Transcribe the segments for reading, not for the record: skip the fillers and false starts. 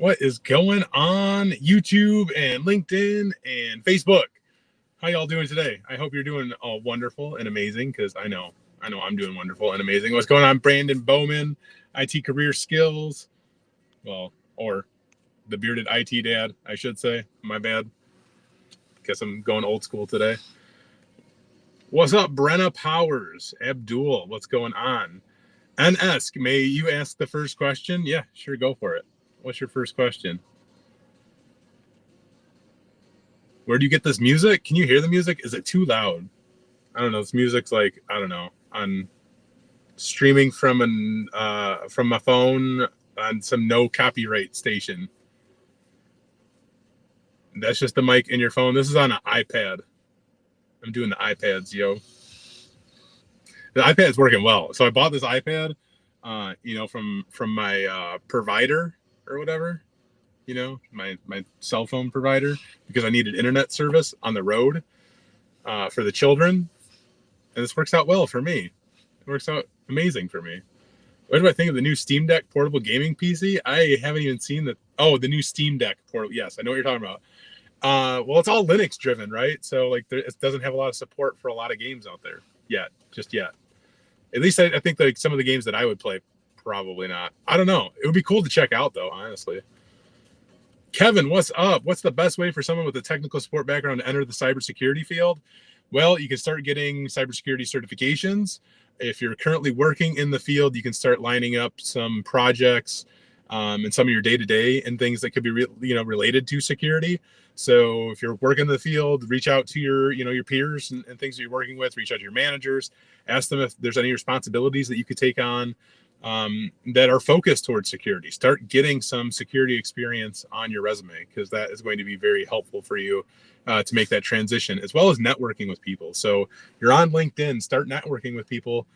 What is going on YouTube and LinkedIn and Facebook? How y'all doing today? I hope you're doing wonderful and amazing, because I know I'm doing wonderful and amazing. What's going on, Brandon Bowman, IT Career Skills? Well, or the bearded IT dad, I should say. My bad. Guess I'm going old school today. What's up, Brenna Powers? Abdul, what's going on? NS, may you ask the first question? Yeah, sure, go for it. What's your first question? Where do you get this music? Can you hear the music? Is it too loud? I don't know. This music's like, I don't know, on streaming from my phone on some no copyright station. That's just the mic in your phone. This is on an iPad. I'm doing the iPads, yo. The iPad's working well. So I bought this iPad, from my provider or whatever, my cell phone provider, because I needed internet service on the road for the children. And this works out well for me. It works out amazing for me. What do I think of the new Steam Deck portable gaming PC? I haven't even seen the new Steam Deck portable. Yes, I know what you're talking about. Well, it's all Linux driven, right? So like it doesn't have a lot of support for a lot of games out there yet. At least I think like some of the games that I would play, probably not. I don't know. It would be cool to check out though, honestly. Kevin, what's up? What's the best way for someone with a technical support background to enter the cybersecurity field? Well, you can start getting cybersecurity certifications. If you're currently working in the field, you can start lining up some projects and some of your day-to-day and things that could be related to security. So if you're working in the field, reach out to your peers and things that you're working with. Reach out to your managers. Ask them if there's any responsibilities that you could take on that are focused towards security. Start getting some security experience on your resume, because that is going to be very helpful for you to make that transition, as well as networking with people. So you're on LinkedIn, start networking with people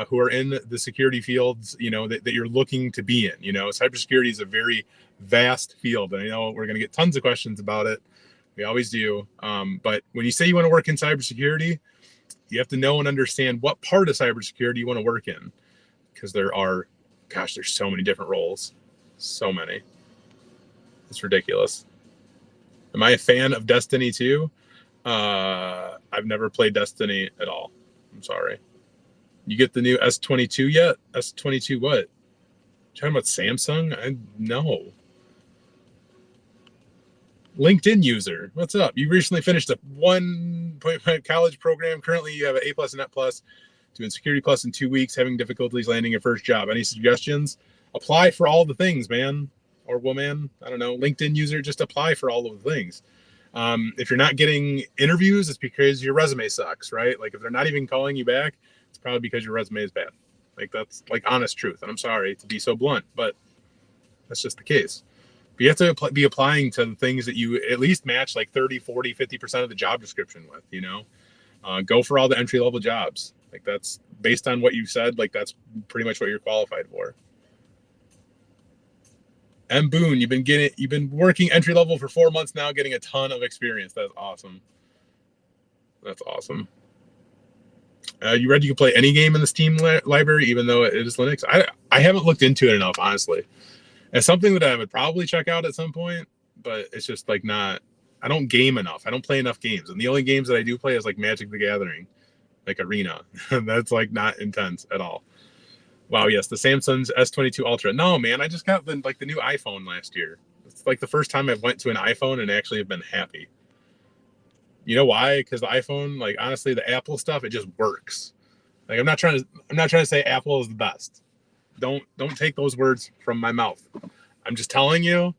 who are in the security fields, that you're looking to be in. Cybersecurity is a very vast field, and I know we're going to get tons of questions about it. We always do. But when you say you want to work in cybersecurity, you have to know and understand what part of cybersecurity you want to work in, because there's so many different roles. So many. It's ridiculous. Am I a fan of Destiny 2? I've never played Destiny at all. I'm sorry. You get the new S22 yet? S22 what? Talking about Samsung? No. LinkedIn user, what's up? You recently finished a 1.5 college program. Currently, you have an A+ and Net+, doing Security Plus in 2 weeks, having difficulties landing your first job. Any suggestions? Apply for all the things, man. Or woman, I don't know, LinkedIn user, just apply for all of the things. If you're not getting interviews, it's because your resume sucks, right? Like if they're not even calling you back, it's probably because your resume is bad. Like that's like honest truth. And I'm sorry to be so blunt, but that's just the case. But you have to be applying to the things that you at least match like 30, 40, 50% of the job description with, go for all the entry level jobs. Like that's based on what you said, like that's pretty much what you're qualified for. M. Boone, you've been working entry level for 4 months now, getting a ton of experience. That's awesome. That's awesome. You read you can play any game in the Steam library, even though it is Linux? I haven't looked into it enough, honestly. It's something that I would probably check out at some point, but it's just like not. I don't game enough. I don't play enough games, and the only games that I do play is like Magic the Gathering, like Arena. That's like not intense at all. Wow, yes, the Samsung's S22 Ultra. No, man, I just got the new iPhone last year. It's like the first time I went to an iPhone and actually have been happy. You know why? Because the iPhone, like honestly, the Apple stuff, it just works. Like I'm not trying to say Apple is the best. Don't take those words from my mouth. I'm just telling you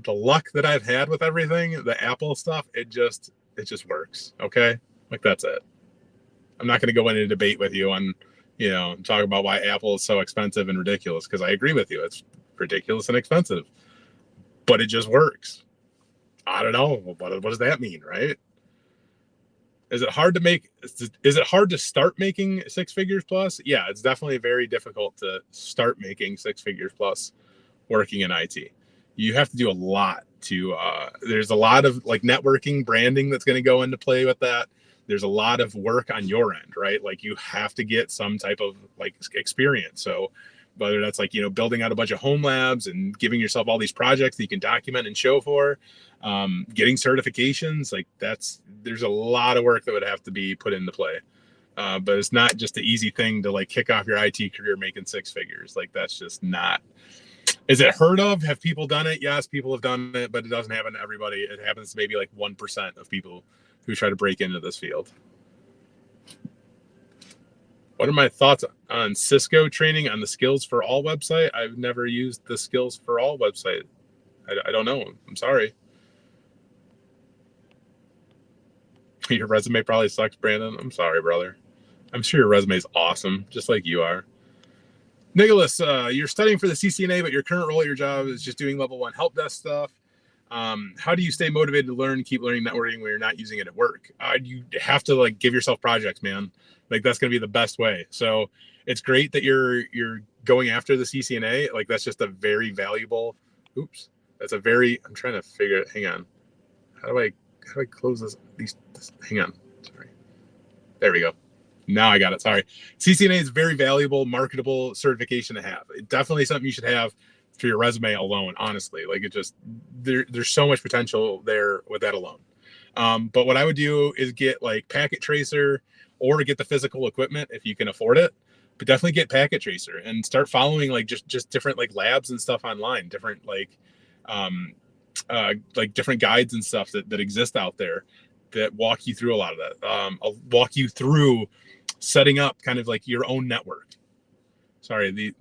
the luck that I've had with everything, the Apple stuff, it just works. Okay? Like that's it. I'm not going to go into a debate with you on talk about why Apple is so expensive and ridiculous, because I agree with you. It's ridiculous and expensive, but it just works. I don't know. What does that mean, right? Is it hard to start making 6 figures plus? Yeah, it's definitely very difficult to start making 6 figures plus working in IT. You have to do a lot there's a lot of like networking, branding that's going to go into play with that. There's a lot of work on your end, right? Like you have to get some type of like experience. So whether that's like, building out a bunch of home labs and giving yourself all these projects that you can document and show for, getting certifications, like there's a lot of work that would have to be put into play. But it's not just an easy thing to like kick off your IT career making six figures. Like that's just not. Is it heard of? Have people done it? Yes, people have done it, but it doesn't happen to everybody. It happens to maybe like 1% of people who try to break into this field. What are my thoughts on Cisco training on the Skills for All website? I've never used the Skills for All website. I don't know. I'm sorry. Your resume probably sucks, Brandon. I'm sorry, brother. I'm sure your resume is awesome, just like you are. Nicholas, you're studying for the CCNA, but your current role at your job is just doing level 1 help desk stuff. How do you stay motivated to learn, keep learning networking when you're not using it at work? You have to like give yourself projects, man. Like that's going to be the best way. So it's great that you're going after the CCNA. Like that's just a very valuable. I'm trying to figure it. Hang on. How do I close this? Hang on. Sorry. There we go. Now I got it. Sorry. CCNA is very valuable, marketable certification to have. It's definitely something you should have for your resume alone, honestly. Like it just, there's so much potential there with that alone. But what I would do is get like Packet Tracer or get the physical equipment if you can afford it. But definitely get Packet Tracer and start following like just different like labs and stuff online, different like different guides and stuff that exist out there that walk you through a lot of that. I'll walk you through setting up kind of like your own network. Sorry, the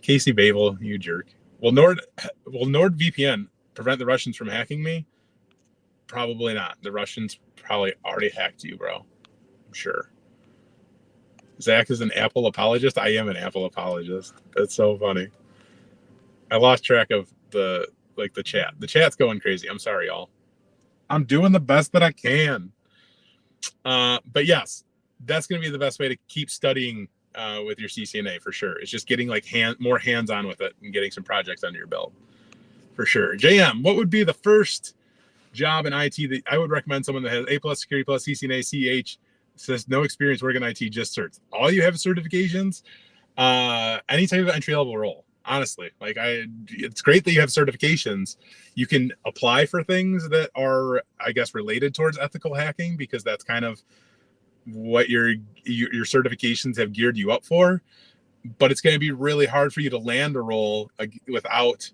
Casey Babel, you jerk. Will NordVPN prevent the Russians from hacking me? Probably not. The Russians probably already hacked you, bro. I'm sure. Zach is an Apple apologist. I am an Apple apologist. That's so funny. I lost track of the chat. The chat's going crazy. I'm sorry, y'all. I'm doing the best that I can. But yes, that's going to be the best way to keep studying with your CCNA for sure. It's just getting like more hands-on with it and getting some projects under your belt for sure. JM, what would be the first job in IT that I would recommend someone that has A+ Security Plus CCNA CH says no experience working in IT, just certs. All you have is certifications, any type of entry-level role. Honestly, like it's great that you have certifications. You can apply for things that are, I guess, related towards ethical hacking because that's kind of what your certifications have geared you up for. But it's going to be really hard for you to land a role without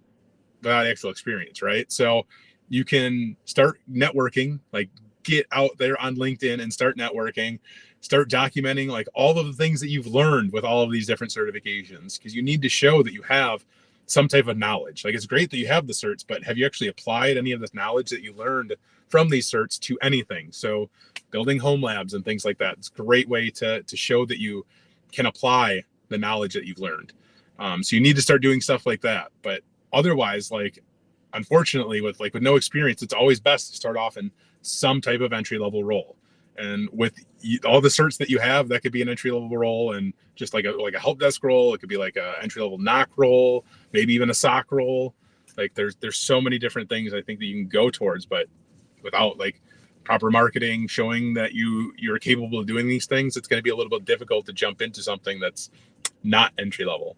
actual experience, right? So you can start networking, like get out there on LinkedIn and start networking, start documenting like all of the things that you've learned with all of these different certifications, because you need to show that you have some type of knowledge. Like it's great that you have the certs, but have you actually applied any of this knowledge that you learned from these certs to anything? So building home labs and things like that, it's a great way to show that you can apply the knowledge that you've learned. So you need to start doing stuff like that. But otherwise, like, unfortunately, with no experience, it's always best to start off in some type of entry-level role. And with all the certs that you have, that could be an entry-level role, and just like a help desk role. It could be like a entry-level knock role, maybe even a SOC role. Like there's so many different things I think that you can go towards, but without like proper marketing, showing that you're capable of doing these things, it's going to be a little bit difficult to jump into something that's not entry-level.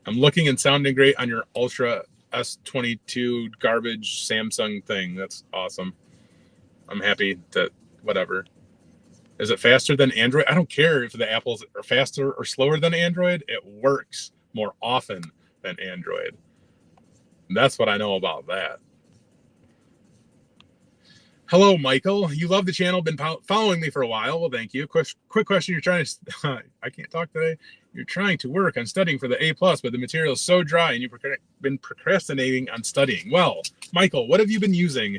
I'm looking and sounding great on your Ultra S22 garbage Samsung thing. That's awesome. I'm happy that whatever. Is it faster than Android? I don't care if the Apples are faster or slower than Android. It works more often than Android. And that's what I know about that. Hello, Michael. You love the channel. Been following me for a while. Well, thank you. Quick question. You're trying to... I can't talk today. You're trying to work on studying for the A+, but the material is so dry and you've been procrastinating on studying. Well, Michael, what have you been using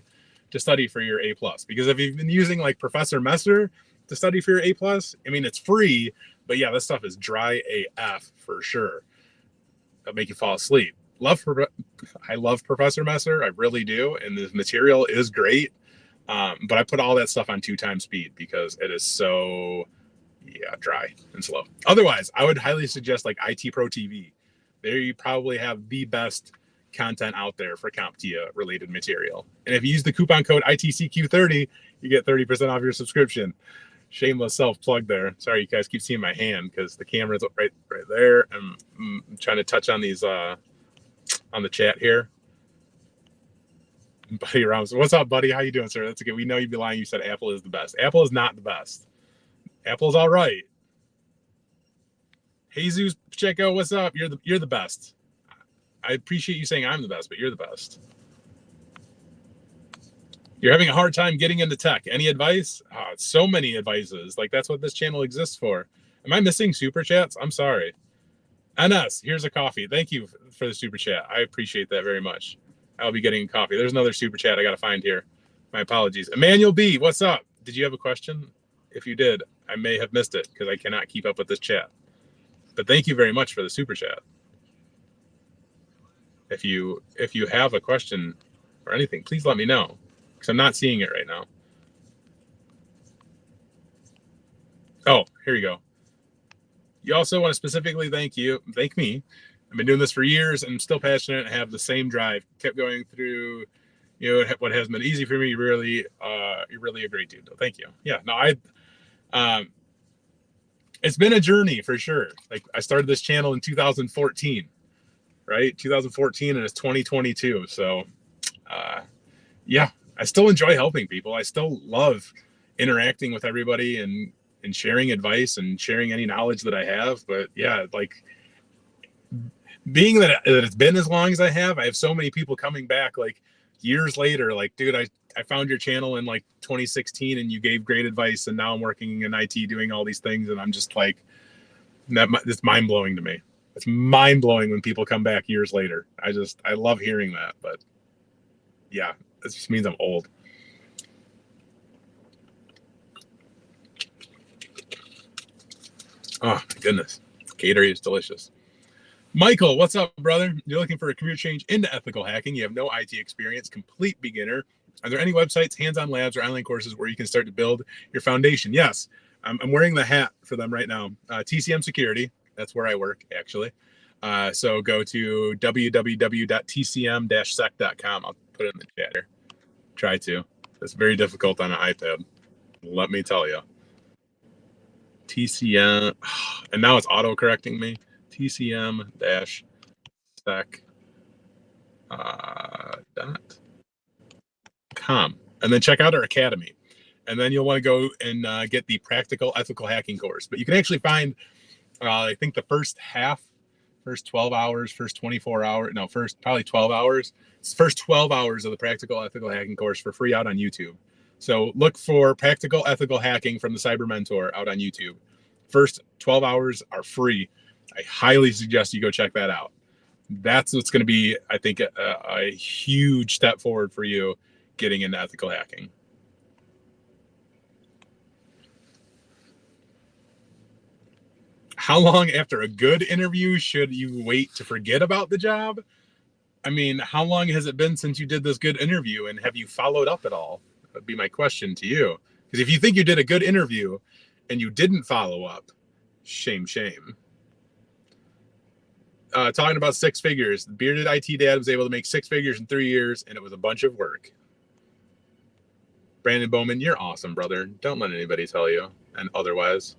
to study for your A+? Because if you've been using like Professor Messer to study for your A+, I mean, it's free, but yeah, this stuff is dry AF for sure. That'll make you fall asleep. I love Professor Messer. I really do. And the material is great. But I put all that stuff on 2x speed because it is so dry and slow. Otherwise, I would highly suggest like IT Pro TV. There you probably have the best content out there for CompTIA related material. And if you use the coupon code ITCQ30, you get 30% off your subscription. Shameless self-plug there. Sorry, you guys keep seeing my hand because the camera's right there. I'm trying to touch on these on the chat here. Buddy Rams, what's up, buddy? How you doing, sir? That's okay. We know you'd be lying. You said Apple is the best. Apple is not the best. Apple's all right. Jesus Pacheco, what's up? You're the best. I appreciate you saying I'm the best, but you're the best. You're having a hard time getting into tech. Any advice? So many advices. Like, that's what this channel exists for. Am I missing super chats? I'm sorry. NS, here's a coffee. Thank you for the super chat. I appreciate that very much. I'll be getting a coffee. There's another super chat I got to find here. My apologies. Emmanuel B, what's up? Did you have a question? If you did, I may have missed it because I cannot keep up with this chat. But thank you very much for the super chat. If you have a question or anything, please let me know because I'm not seeing it right now. Oh, here you go. You also want to specifically thank me. I've been doing this for years and I'm still passionate and have the same drive. Kept going through, what has been easy for me. You're really a great dude. Thank you. Yeah, no, it's been a journey for sure. Like, I started this channel in 2014, right? 2014, and it's 2022. So, yeah, I still enjoy helping people. I still love interacting with everybody and sharing advice and sharing any knowledge that I have. But yeah, like, being that it's been as long as I have so many people coming back like years later, like, dude, I found your channel in like 2016 and you gave great advice. And now I'm working in IT doing all these things. And I'm just like, it's mind blowing to me. It's mind blowing when people come back years later. I love hearing that, but yeah, it just means I'm old. Oh my goodness. Gatorade is delicious. Michael, what's up, brother? You're looking for a career change into ethical hacking. You have no IT experience, complete beginner. Are there any websites, hands-on labs, or online courses where you can start to build your foundation? Yes, I'm wearing the hat for them right now. TCM Security, that's where I work, actually. So go to www.tcm-sec.com. I'll put it in the chat here. Try to. It's very difficult on an iPad. Let me tell you. TCM, and now it's auto-correcting me. tcm-sec.com, and then check out our academy, and then you'll want to go and get the practical ethical hacking course. But you can actually find I think the first 12 hours, first 24 hours, no, first probably 12 hours, first 12 hours of the practical ethical hacking course for free out on YouTube. So look for practical ethical hacking from the Cyber Mentor out on YouTube. First 12 hours are free. I highly suggest you go check that out. That's what's going to be, I think, a huge step forward for you getting into ethical hacking. How long after a good interview should you wait to forget about the job? I mean, how long has it been since you did this good interview, and have you followed up at all? That'd be my question to you. Because if you think you did a good interview and you didn't follow up, shame. Talking about 6 figures, the bearded IT dad was able to make 6 figures in 3 years, and it was a bunch of work. Brandon Bowman, you're awesome, brother. Don't let anybody tell you and otherwise.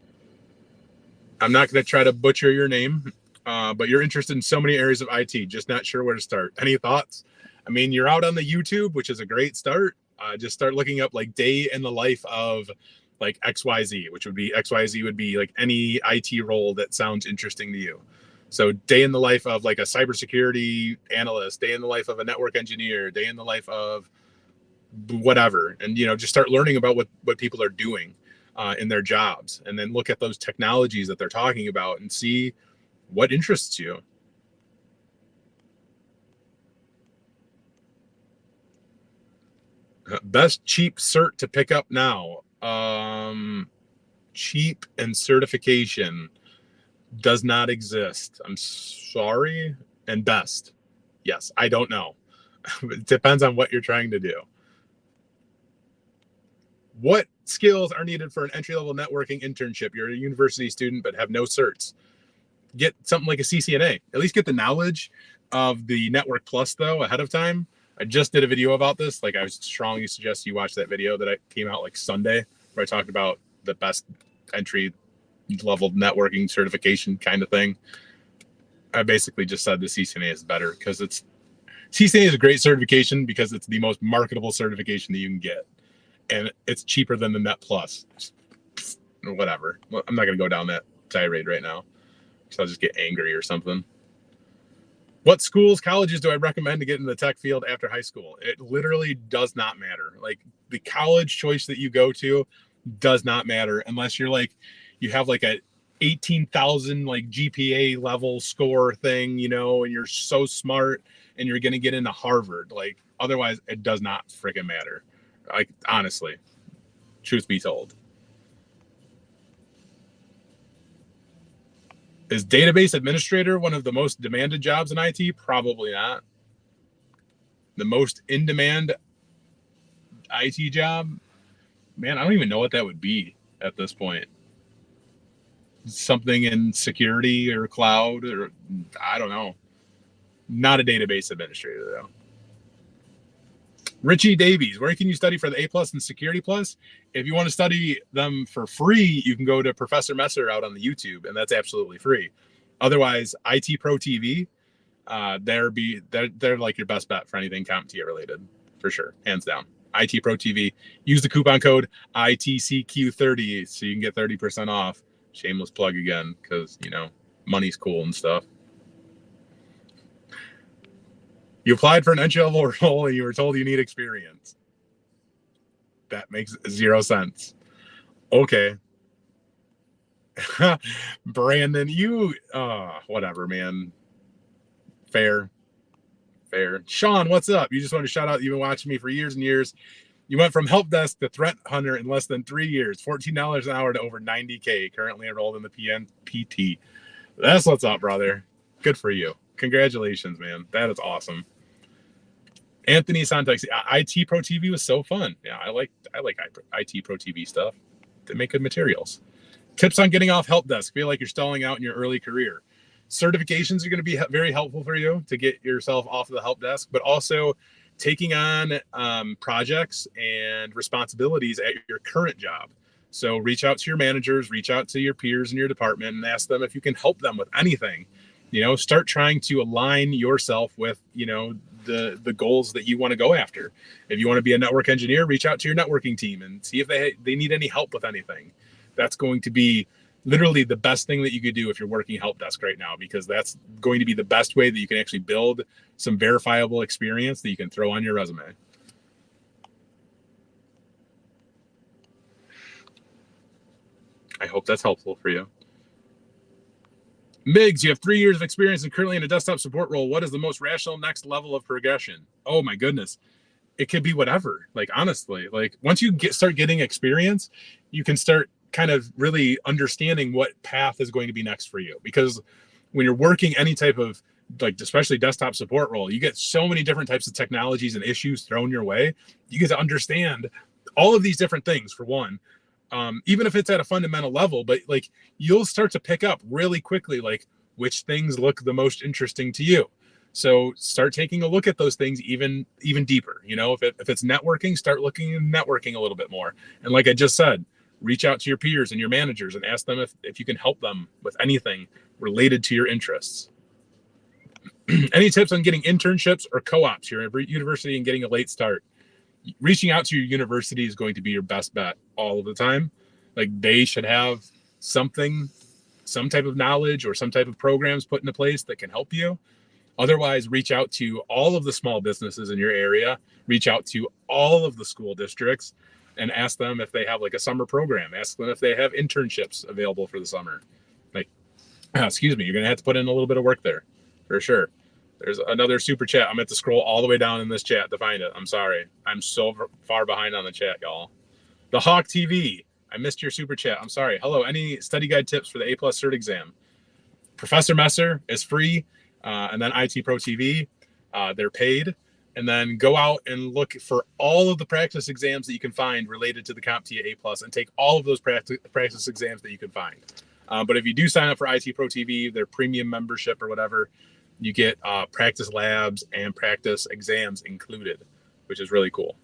I'm not going to try to butcher your name, but you're interested in so many areas of IT, just not sure where to start. Any thoughts? I mean, you're out on the YouTube, which is a great start. Just start looking up like day in the life of like XYZ, which would be XYZ would be like any IT role that sounds interesting to you. So day in the life of like a cybersecurity analyst, day in the life of a network engineer, day in the life of whatever. And, just start learning about what people are doing in their jobs, and then look at those technologies that they're talking about and see what interests you. Best cheap cert to pick up now. Cheap and certification does not exist. I'm sorry. And best. Yes, I don't know. It depends on what you're trying to do. What skills are needed for an entry-level networking internship? You're a university student but have no certs. Get something like a CCNA. At least get the knowledge of the Network Plus, though, ahead of time. I just did a video about this. Like, I would strongly suggest you watch that video that came out like Sunday, where I talked about the best entry level networking certification kind of thing. I basically just said the CCNA is better because CCNA is a great certification because it's the most marketable certification that you can get, and it's cheaper than the Net Plus or whatever. Well, I'm not going to go down that tirade right now, so I'll just get angry or something. What schools, colleges do I recommend to get in the tech field after high school? It literally does not matter. Like, the college choice that you go to does not matter unless you're like, you have like a 18,000 like GPA level score thing, you know, and you're so smart and you're going to get into Harvard. Like, otherwise it does not freaking matter. Like, honestly, truth be told. Is database administrator one of the most demanded jobs in IT? Probably not. The most in-demand IT job? Man, I don't even know what that would be at this point. Something in security or cloud, or I don't know. Not a database administrator, though. Richie Davies, where can you study for the A+ and Security Plus? If you want to study them for free, you can go to Professor Messer out on the YouTube, and that's absolutely free. Otherwise, IT Pro TV, they're like your best bet for anything CompTIA related, for sure, hands down. IT Pro TV. Use the coupon code ITCQ30 so you can get 30% off. Shameless plug again, because, you know, money's cool and stuff. You applied for an entry-level role and you were told you need experience. That makes 0 sense. Okay. Brandon, you, whatever, man. Fair. Sean, what's up? You just want to shout out, you've been watching me for years and years. You went from help desk to threat hunter in less than 3 years, $14 an hour to over 90K, currently enrolled in the PNPT. That's what's up, brother. Good for you. Congratulations, man. That is awesome. Anthony Santex, IT Pro TV was so fun. Yeah, I like IT Pro TV stuff. They make good materials. Tips on getting off help desk. Feel like you're stalling out in your early career. Certifications are going to be very helpful for you to get yourself off of the help desk, but also taking on projects and responsibilities at your current job. So reach out to your managers, reach out to your peers in your department, and ask them if you can help them with anything. You know, start trying to align yourself with, you know, the goals that you want to go after. If you want to be a network engineer, reach out to your networking team and see if they need any help with anything. That's going to be literally the best thing that you could do if you're working help desk right now, because that's going to be the best way that you can actually build some verifiable experience that you can throw on your resume. I hope that's helpful for you. Miggs, you have 3 years of experience and currently in a desktop support role. What is the most rational next level of progression? Oh my goodness. It could be whatever. Like, honestly, like, once you start getting experience, you can start kind of really understanding what path is going to be next for you. Because when you're working any type of, like, especially desktop support role, you get so many different types of technologies and issues thrown your way. You get to understand all of these different things, for one. Even if it's at a fundamental level, but like, you'll start to pick up really quickly, like, which things look the most interesting to you. So start taking a look at those things even deeper. You know, if it's networking, start looking at networking a little bit more. And like I just said, reach out to your peers and your managers and ask them if you can help them with anything related to your interests. Any tips on getting internships or co-ops here at university and getting a late start? Reaching out to your university is going to be your best bet all of the time. Like, they should have some type of knowledge or some type of programs put into place that can help you. Otherwise, reach out to all of the small businesses in your area, reach out to all of the school districts, and ask them if they have like a summer program. Ask them if they have internships available for the summer. Like, excuse me, you're going to have to put in a little bit of work there, for sure. There's another super chat. I'm going to have to scroll all the way down in this chat to find it. I'm sorry. I'm so far behind on the chat, y'all. The Hawk TV. I missed your super chat. I'm sorry. Hello. Any study guide tips for the A+ Cert exam? Professor Messer is free. And then IT Pro TV, they're paid. And then go out and look for all of the practice exams that you can find related to the CompTIA A+ and take all of those practice exams that you can find. But if you do sign up for IT Pro TV, their premium membership or whatever, you get practice labs and practice exams included, which is really cool.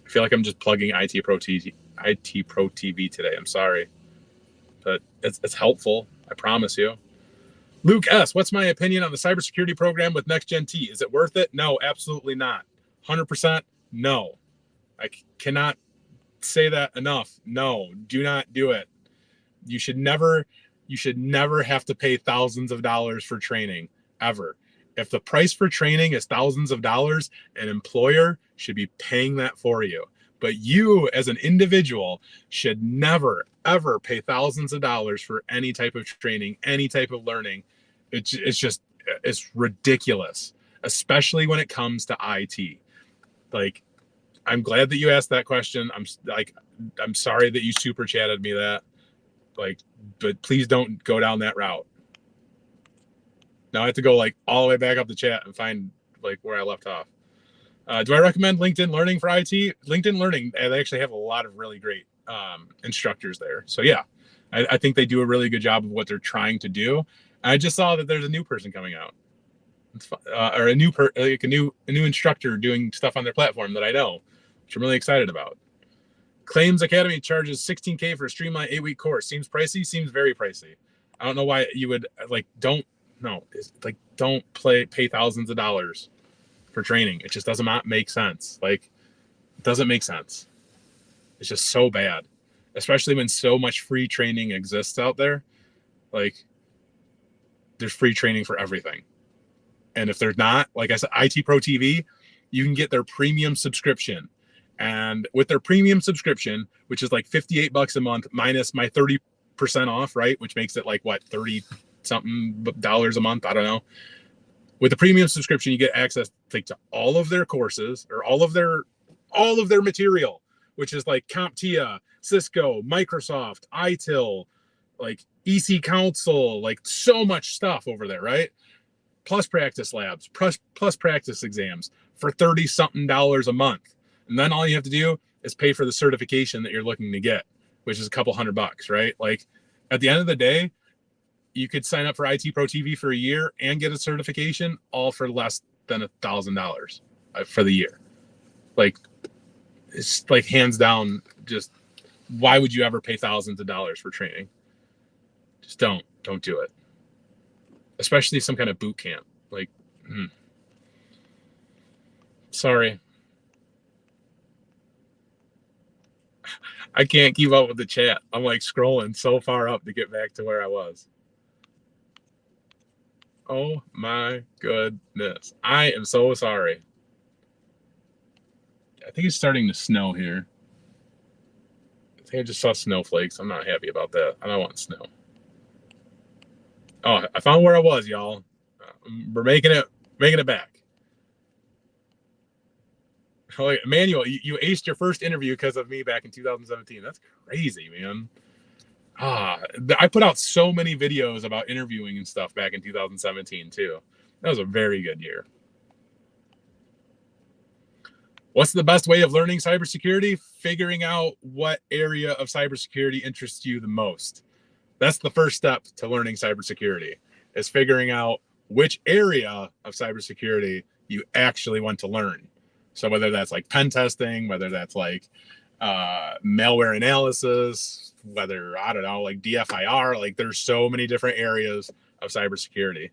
I feel like I'm just plugging IT Pro TV IT Pro TV today. I'm sorry, but it's helpful. I promise you. Luke S., what's my opinion on the cybersecurity program with Next Gen T? Is it worth it? No, absolutely not. 100% no. I cannot say that enough. No, do not do it. You should never have to pay thousands of dollars for training, ever. If the price for training is thousands of dollars, an employer should be paying that for you. But you, as an individual, should never, ever pay thousands of dollars for any type of training, any type of learning. It's ridiculous, especially when it comes to IT. Like, I'm glad that you asked that question. I'm sorry that you super chatted me that. Like, but please don't go down that route. Now I have to go like all the way back up the chat and find like where I left off. Do I recommend LinkedIn Learning for IT? LinkedIn Learning, they actually have a lot of really great instructors there. So yeah, I think they do a really good job of what they're trying to do. I just saw that there's a new person coming out, or a new instructor doing stuff on their platform that I know, which I'm really excited about. Claims Academy charges $16K for a streamlined 8-week course. Seems pricey. Seems very pricey. I don't know why you would don't pay thousands of dollars for training. It just does not make sense. Like, it doesn't make sense. It's just so bad, especially when so much free training exists out there. Like, there's free training for everything. And if there's not, like I said, IT Pro TV, you can get their premium subscription. And with their premium subscription, which is like $58 a month minus my 30% off, right? Which makes it like what, 30 something dollars a month. I don't know. With the premium subscription, you get access to all of their courses, or all of their material, which is like CompTIA, Cisco, Microsoft, ITIL, like EC Council, like so much stuff over there, right? Plus practice labs, plus practice exams for 30 something dollars a month. And then all you have to do is pay for the certification that you're looking to get, which is a couple $100, right? Like, at the end of the day, you could sign up for IT Pro TV for a year and get a certification all for less than $1,000 for the year. Like, it's like hands down, just why would you ever pay thousands of dollars for training? Just don't do it. Especially some kind of boot camp. Like, sorry. I can't keep up with the chat. I'm like scrolling so far up to get back to where I was. Oh my goodness. I am so sorry. I think it's starting to snow here. I think I just saw snowflakes. I'm not happy about that. I don't want snow. Oh, I found where I was, y'all. We're making it back. Like, Emmanuel, you aced your first interview because of me back in 2017. That's crazy, man. I put out so many videos about interviewing and stuff back in 2017 too. That was a very good year. What's the best way of learning cybersecurity? Figuring out what area of cybersecurity interests you the most. That's the first step to learning cybersecurity, is figuring out which area of cybersecurity you actually want to learn. So whether that's like pen testing, whether that's like malware analysis, whether, I don't know, like DFIR, like there's so many different areas of cybersecurity.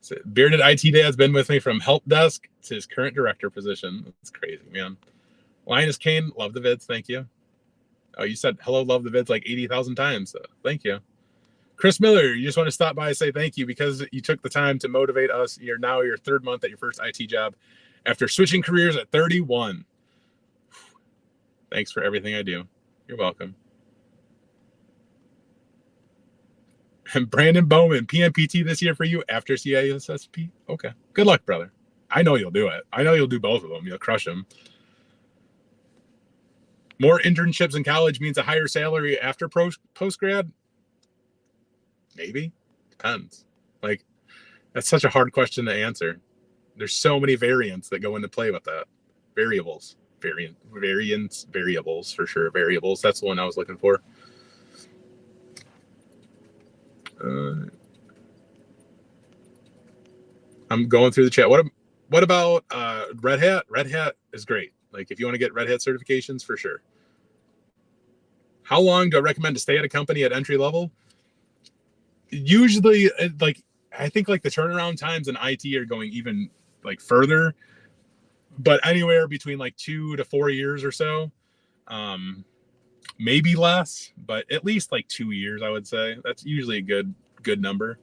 So Bearded IT Dad's been with me from help desk to his current director position. That's crazy, man. Linus Kane, love the vids. Thank you. Oh, you said hello, love the vids like 80,000 times. So thank you. Chris Miller, you just want to stop by and say thank you because you took the time to motivate us. You're now your third month at your first IT job after switching careers at 31. Thanks for everything I do. You're welcome. And Brandon Bowman, PMPT this year for you after CISSP. Okay. Good luck, brother. I know you'll do it. I know you'll do both of them. You'll crush them. More internships in college means a higher salary after post-grad? Maybe. Depends. Like, that's such a hard question to answer. There's so many variants that go into play with that. Variables. Variables for sure. Variables. That's the one I was looking for. I'm going through the chat. What about Red Hat? Red Hat is great. Like if you want to get Red Hat certifications, for sure. How long do I recommend to stay at a company at entry level? Usually, like I think like the turnaround times in IT are going even like further, but anywhere between like 2 to 4 years or so. Maybe less, but at least like 2 years, I would say. That's usually a good number.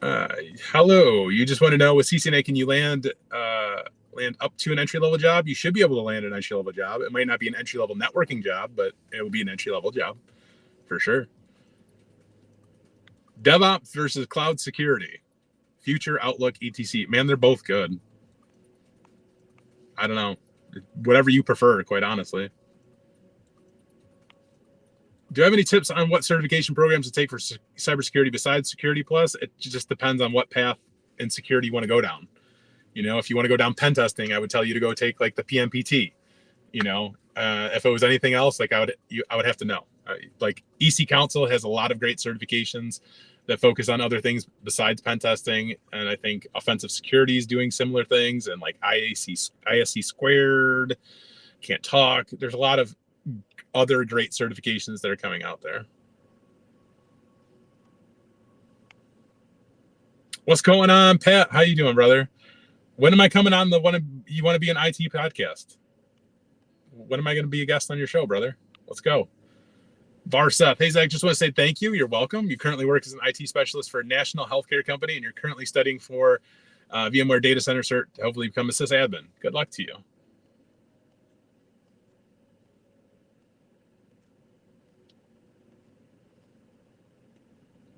Hello, you just want to know with CCNA, can you land up to an entry level job? You should be able to land an entry level job. It might not be an entry level networking job, but it will be an entry level job for sure. DevOps versus cloud security, future outlook, etc. Man, they're both good. I don't know, whatever you prefer, quite honestly. Do you have any tips on what certification programs to take for cybersecurity besides Security Plus? It just depends on what path in security you want to go down. You know, if you want to go down pen testing, I would tell you to go take like the PMPT. You know, if it was anything else, like I would have to know. Like EC Council has a lot of great certifications that focus on other things besides pen testing, and I think offensive security is doing similar things, and like ISC squared, can't talk. There's a lot of other great certifications that are coming out there. What's going on, Pat? How you doing, brother? When am I coming on the You Want to Be an IT podcast? When am I going to be a guest on your show, brother? Let's go. Varseth, hey Zach, just want to say thank you. You're welcome. You currently work as an IT specialist for a national healthcare company, and you're currently studying for VMware Data Center Cert to hopefully become a sysadmin. Good luck to you.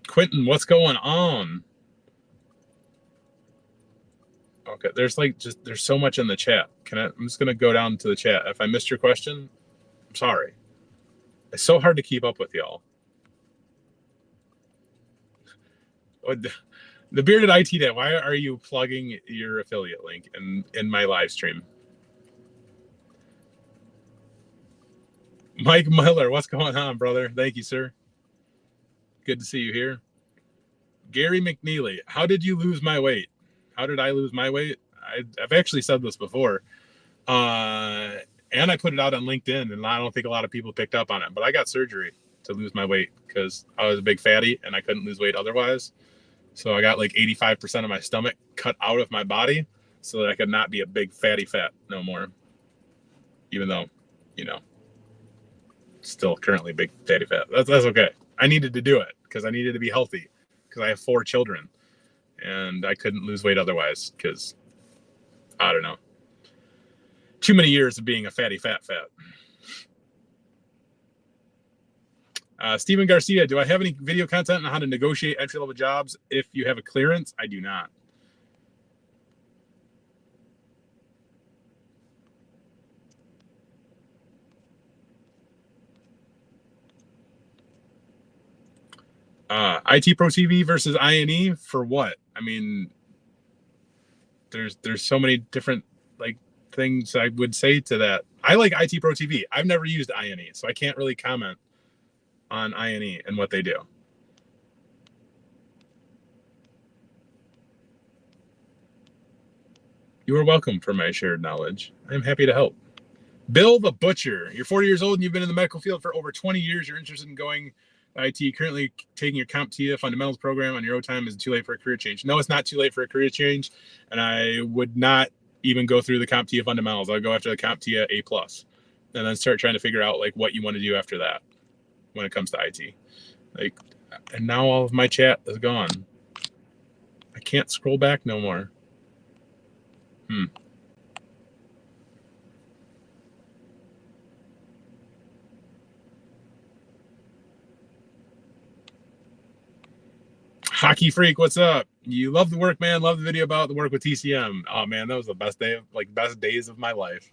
Quentin, what's going on? Okay, there's so much in the chat. I'm just gonna go down to the chat. If I missed your question, I'm sorry. It's so hard to keep up with y'all. The Bearded IT Day, why are you plugging your affiliate link in my live stream? Mike Miller, what's going on, brother? Thank you, sir. Good to see you here. Gary McNeely, how did you lose my weight? How did I lose my weight? I've actually said this before. And I put it out on LinkedIn, and I don't think a lot of people picked up on it, but I got surgery to lose my weight because I was a big fatty and I couldn't lose weight otherwise. So I got like 85% of my stomach cut out of my body so that I could not be a big fatty fat no more. Even though, you know, still currently big fatty fat. That's okay. I needed to do it because I needed to be healthy because I have 4 children and I couldn't lose weight otherwise because, I don't know, too many years of being a fatty fat. Steven Garcia, do I have any video content on how to negotiate entry-level jobs if you have a clearance? I do not. IT Pro TV versus INE for what? I mean, there's so many different like things I would say to that. I like IT Pro TV. I've never used INE, so I can't really comment on INE and what they do. You are welcome for my shared knowledge. I'm happy to help. Bill the Butcher, you're 40 years old and you've been in the medical field for over 20 years. You're interested in going IT, currently taking your CompTIA fundamentals program on your own time. Is it too late for a career change? No, it's not too late for a career change. And I would not even go through the CompTIA fundamentals. I'll go after the CompTIA A+, and then start trying to figure out like what you want to do after that when it comes to IT. Like, and now all of my chat is gone. I can't scroll back no more. Hockey Freak, what's up? You love the work, man. Love the video about the work with TCM. Oh man, that was the best days of my life.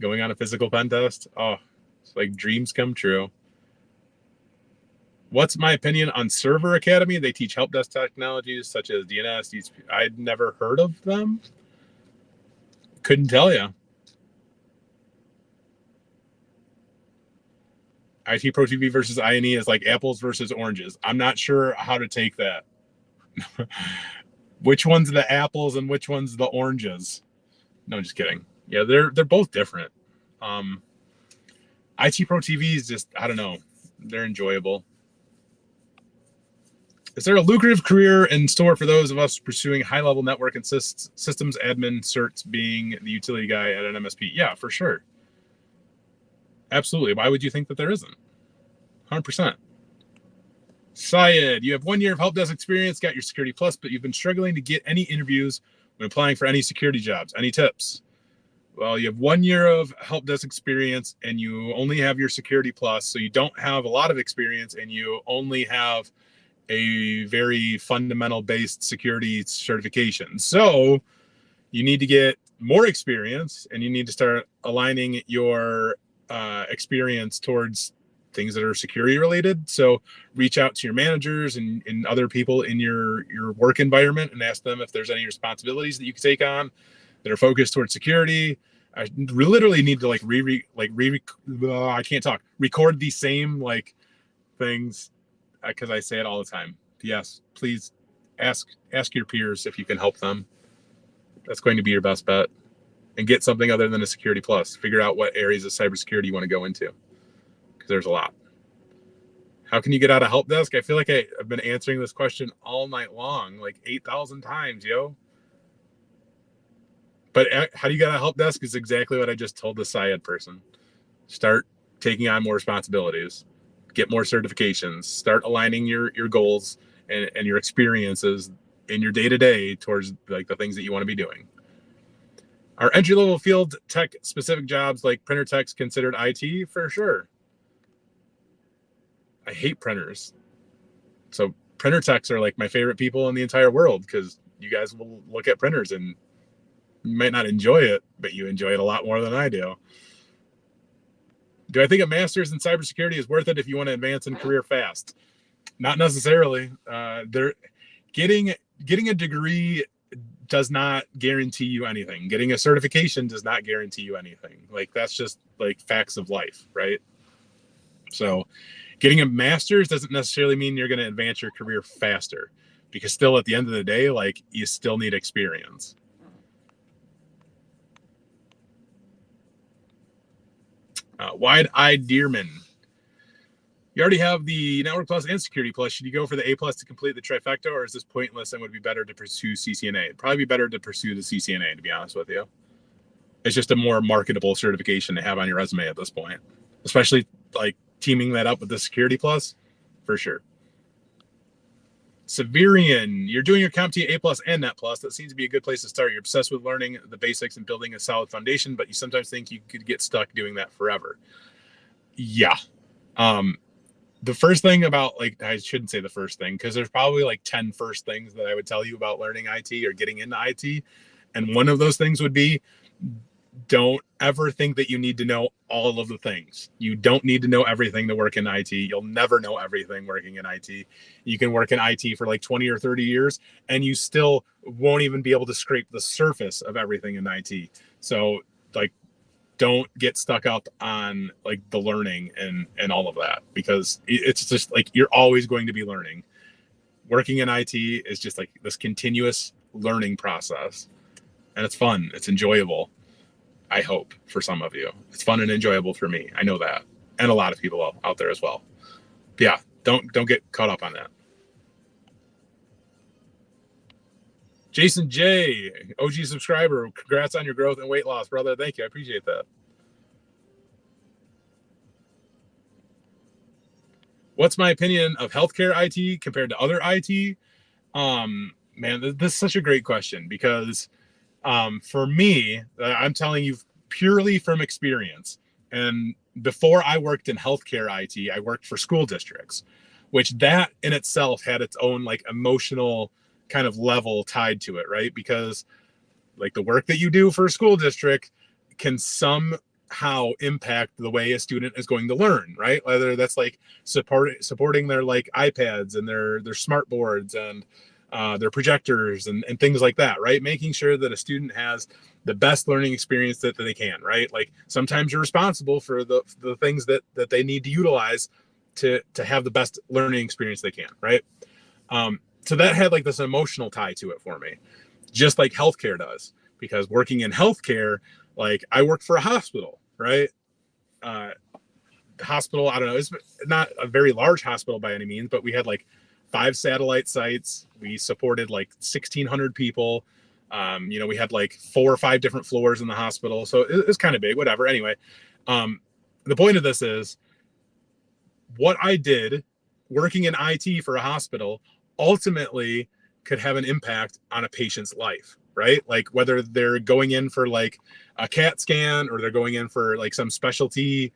Going on a physical pen test. Oh, it's like dreams come true. What's my opinion on Server Academy? They teach help desk technologies such as DNS, DHCP. I'd never heard of them. Couldn't tell you. IT Pro TV versus INE is like apples versus oranges. I'm not sure how to take that. which one's the apples and which one's the oranges? No, just kidding. Yeah, they're both different. IT Pro TV is just, I don't know, they're enjoyable. Is there a lucrative career in store for those of us pursuing high-level network and systems admin certs, being the utility guy at an MSP? Yeah, for sure. Absolutely. Why would you think that there isn't? 100%. Syed, you have 1 year of help desk experience, got your Security Plus, but you've been struggling to get any interviews when applying for any security jobs. Any tips? Well, you have 1 year of help desk experience and you only have your Security Plus, so you don't have a lot of experience and you only have a very fundamental based security certification. So you need to get more experience and you need to start aligning your experience towards things that are security related. So reach out to your managers and other people in your work environment and ask them if there's any responsibilities that you can take on that are focused towards security. I literally need to record these same things because I say it all the time. Yes, please ask your peers if you can help them. That's going to be your best bet. And get something other than a Security Plus. Figure out what areas of cybersecurity you want to go into, because there's a lot. How can you get out of help desk? I feel like I've been answering this question all night long, like 8,000 times, yo. But how do you get out of help desk is exactly what I just told the Syed person. Start taking on more responsibilities, get more certifications, start aligning your goals and your experiences in your day-to-day towards the things that you want to be doing. Are entry-level field tech specific jobs like printer techs considered IT? For sure. I hate printers. So printer techs are my favorite people in the entire world, because you guys will look at printers and you might not enjoy it, but you enjoy it a lot more than I do. Do I think a master's in cybersecurity is worth it if you want to advance in career fast? Not necessarily. Getting a degree does not guarantee you anything. Getting a certification does not guarantee you anything. That's just facts of life, right? So getting a master's doesn't necessarily mean you're going to advance your career faster, because still at the end of the day, you still need experience. Wide-eyed Deerman. You already have the Network Plus and Security Plus. Should you go for the A Plus to complete the trifecta, or is this pointless and would it be better to pursue CCNA? It'd probably be better to pursue the CCNA, to be honest with you. It's just a more marketable certification to have on your resume at this point, especially teaming that up with the Security Plus, for sure. Severian, you're doing your CompTIA A Plus and Net Plus. That seems to be a good place to start. You're obsessed with learning the basics and building a solid foundation, but you sometimes think you could get stuck doing that forever. Yeah. The first thing about I shouldn't say the first thing, because there's probably 10 first things that I would tell you about learning IT or getting into IT. And one of those things would be, don't ever think that you need to know all of the things. You don't need to know everything to work in IT. You'll never know everything working in IT. You can work in IT for 20 or 30 years and you still won't even be able to scrape the surface of everything in IT. So don't get stuck up on the learning and all of that, because it's just you're always going to be learning. Working in IT is just this continuous learning process, and it's fun. It's enjoyable. I hope for some of you, it's fun and enjoyable for me. I know that, and a lot of people out there as well. But yeah, don't get caught up on that. Jason J, OG subscriber, congrats on your growth and weight loss, brother. Thank you. I appreciate that. What's my opinion of healthcare IT compared to other IT? Man, this is such a great question, because for me, I'm telling you purely from experience. And before I worked in healthcare IT, I worked for school districts, which that in itself had its own emotional kind of level tied to it, right? Because the work that you do for a school district can somehow impact the way a student is going to learn, right? Whether that's supporting their iPads and their smart boards and their projectors and things like that, right? Making sure that a student has the best learning experience that they can, right? Sometimes you're responsible for the things that they need to utilize to have the best learning experience they can, right? so that had like this emotional tie to it for me, just like healthcare does, because working in healthcare, like I worked for a hospital, right? Hospital, I don't know, it's not a very large hospital by any means, but we had like 5 satellite sites. We supported like 1,600 people. We had like 4 or 5 different floors in the hospital, so it was kind of big, whatever. Anyway, the point of this is what I did working in IT for a hospital ultimately could have an impact on a patient's life, right? Like whether they're going in for like a CAT scan or they're going in for like some specialty,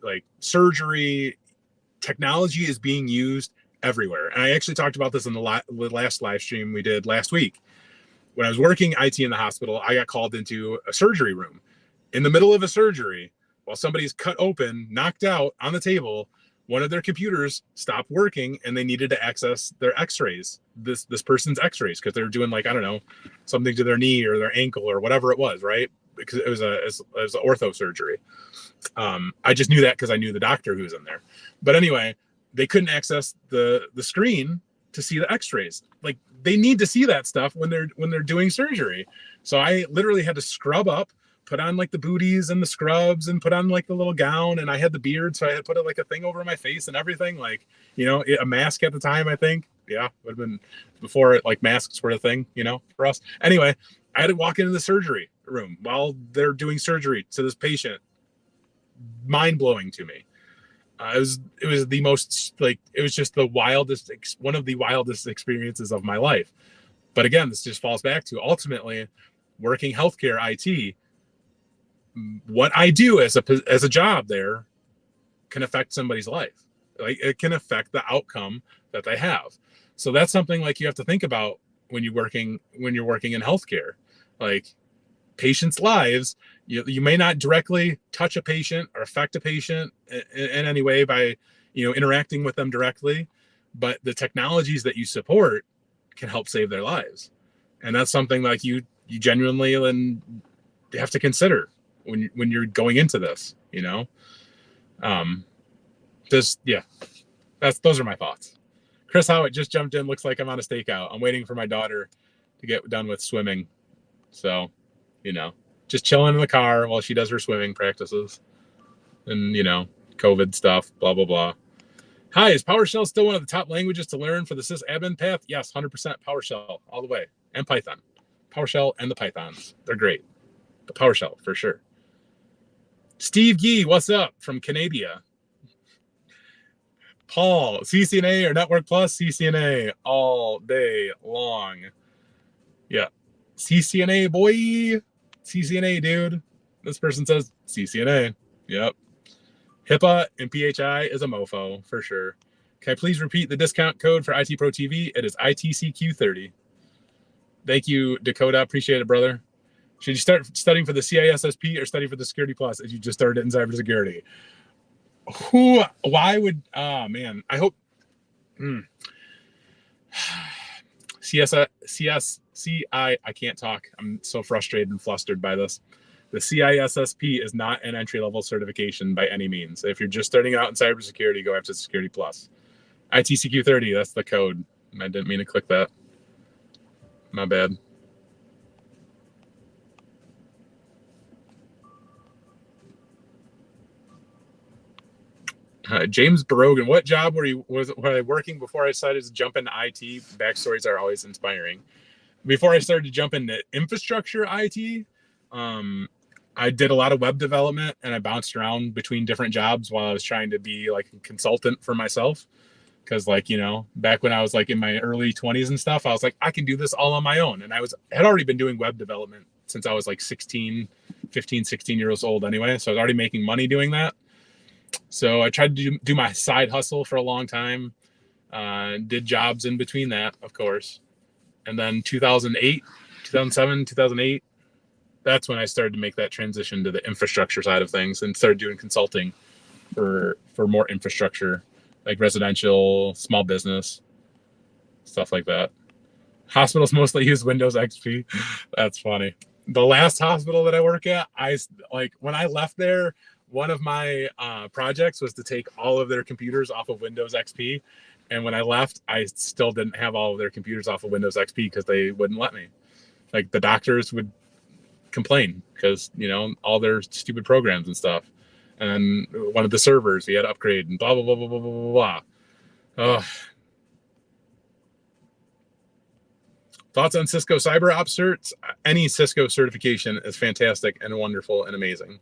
like surgery. Technology is being used everywhere. And I actually talked about this in the last live stream we did last week. When I was working IT in the hospital, I got called into a surgery room. In the middle of a surgery, while somebody's cut open, knocked out on the table, one of their computers stopped working and they needed to access their x-rays, this person's x-rays, because they were doing like, I don't know, something to their knee or their ankle or whatever it was, right? Because it was a ortho surgery. I just knew that because I knew the doctor who was in there. But anyway, they couldn't access the screen to see the x-rays. Like they need to see that stuff when they're doing surgery. So I literally had to scrub up, put on like the booties and the scrubs and put on like the little gown, and I had the beard, so I had put like a thing over my face and everything, like, a mask at the time, I think. Yeah, would have been before like masks were a thing, for us. Anyway, I had to walk into the surgery room while they're doing surgery to this patient. Mind-blowing to me. It was the most, like, it was just one of the wildest experiences of my life. But again, this just falls back to ultimately working healthcare IT. What I do as a job there can affect somebody's life. Like it can affect the outcome that they have. So that's something like you have to think about when you're working in healthcare. Like patients' lives, you may not directly touch a patient or affect a patient in any way by interacting with them directly, but the technologies that you support can help save their lives. And that's something like you genuinely have to consider when you're going into this, those are my thoughts. Chris Howitt just jumped in. Looks like I'm on a stakeout. I'm waiting for my daughter to get done with swimming. So, just chilling in the car while she does her swimming practices and, COVID stuff, blah, blah, blah. Hi, is PowerShell still one of the top languages to learn for the sysadmin path? Yes, 100% PowerShell all the way. And Python. PowerShell and the Pythons. They're great. But PowerShell for sure. Steve Gee, what's up from Canada? Paul, CCNA or Network Plus? CCNA all day long. Yeah. CCNA, boy. CCNA, dude. This person says CCNA. Yep. HIPAA and PHI is a mofo for sure. Can I please repeat the discount code for IT Pro TV? It is ITCQ30. Thank you, Dakota. Appreciate it, brother. Should you start studying for the CISSP or study for the Security Plus as you just started in cybersecurity? Why would, man, I hope, CSCI, I can't talk. I'm so frustrated and flustered by this. The CISSP is not an entry-level certification by any means. If you're just starting out in cybersecurity, go after Security Plus. ITCQ30, that's the code. I didn't mean to click that. My bad. James Barogan, what job was I working before I decided to jump into IT? Backstories are always inspiring. Before I started to jump into infrastructure IT, I did a lot of web development and I bounced around between different jobs while I was trying to be like a consultant for myself. Because back when I was like in my early 20s and stuff, I was like, I can do this all on my own. And had already been doing web development since I was like 16 years old anyway. So I was already making money doing that. So I tried to do my side hustle for a long time, did jobs in between that, of course. And then 2008, that's when I started to make that transition to the infrastructure side of things and started doing consulting for more infrastructure, like residential, small business, stuff like that. Hospitals mostly use Windows XP. That's funny. The last hospital that I work at, when I left there, one of my projects was to take all of their computers off of Windows XP. And when I left, I still didn't have all of their computers off of Windows XP because they wouldn't let me. Like the doctors would complain because, you know, all their stupid programs and stuff. And then one of the servers, we had to upgrade and blah, blah, blah, blah, blah, blah, blah. Oh. Thoughts on Cisco Cyber Ops certs? Any Cisco certification is fantastic and wonderful and amazing.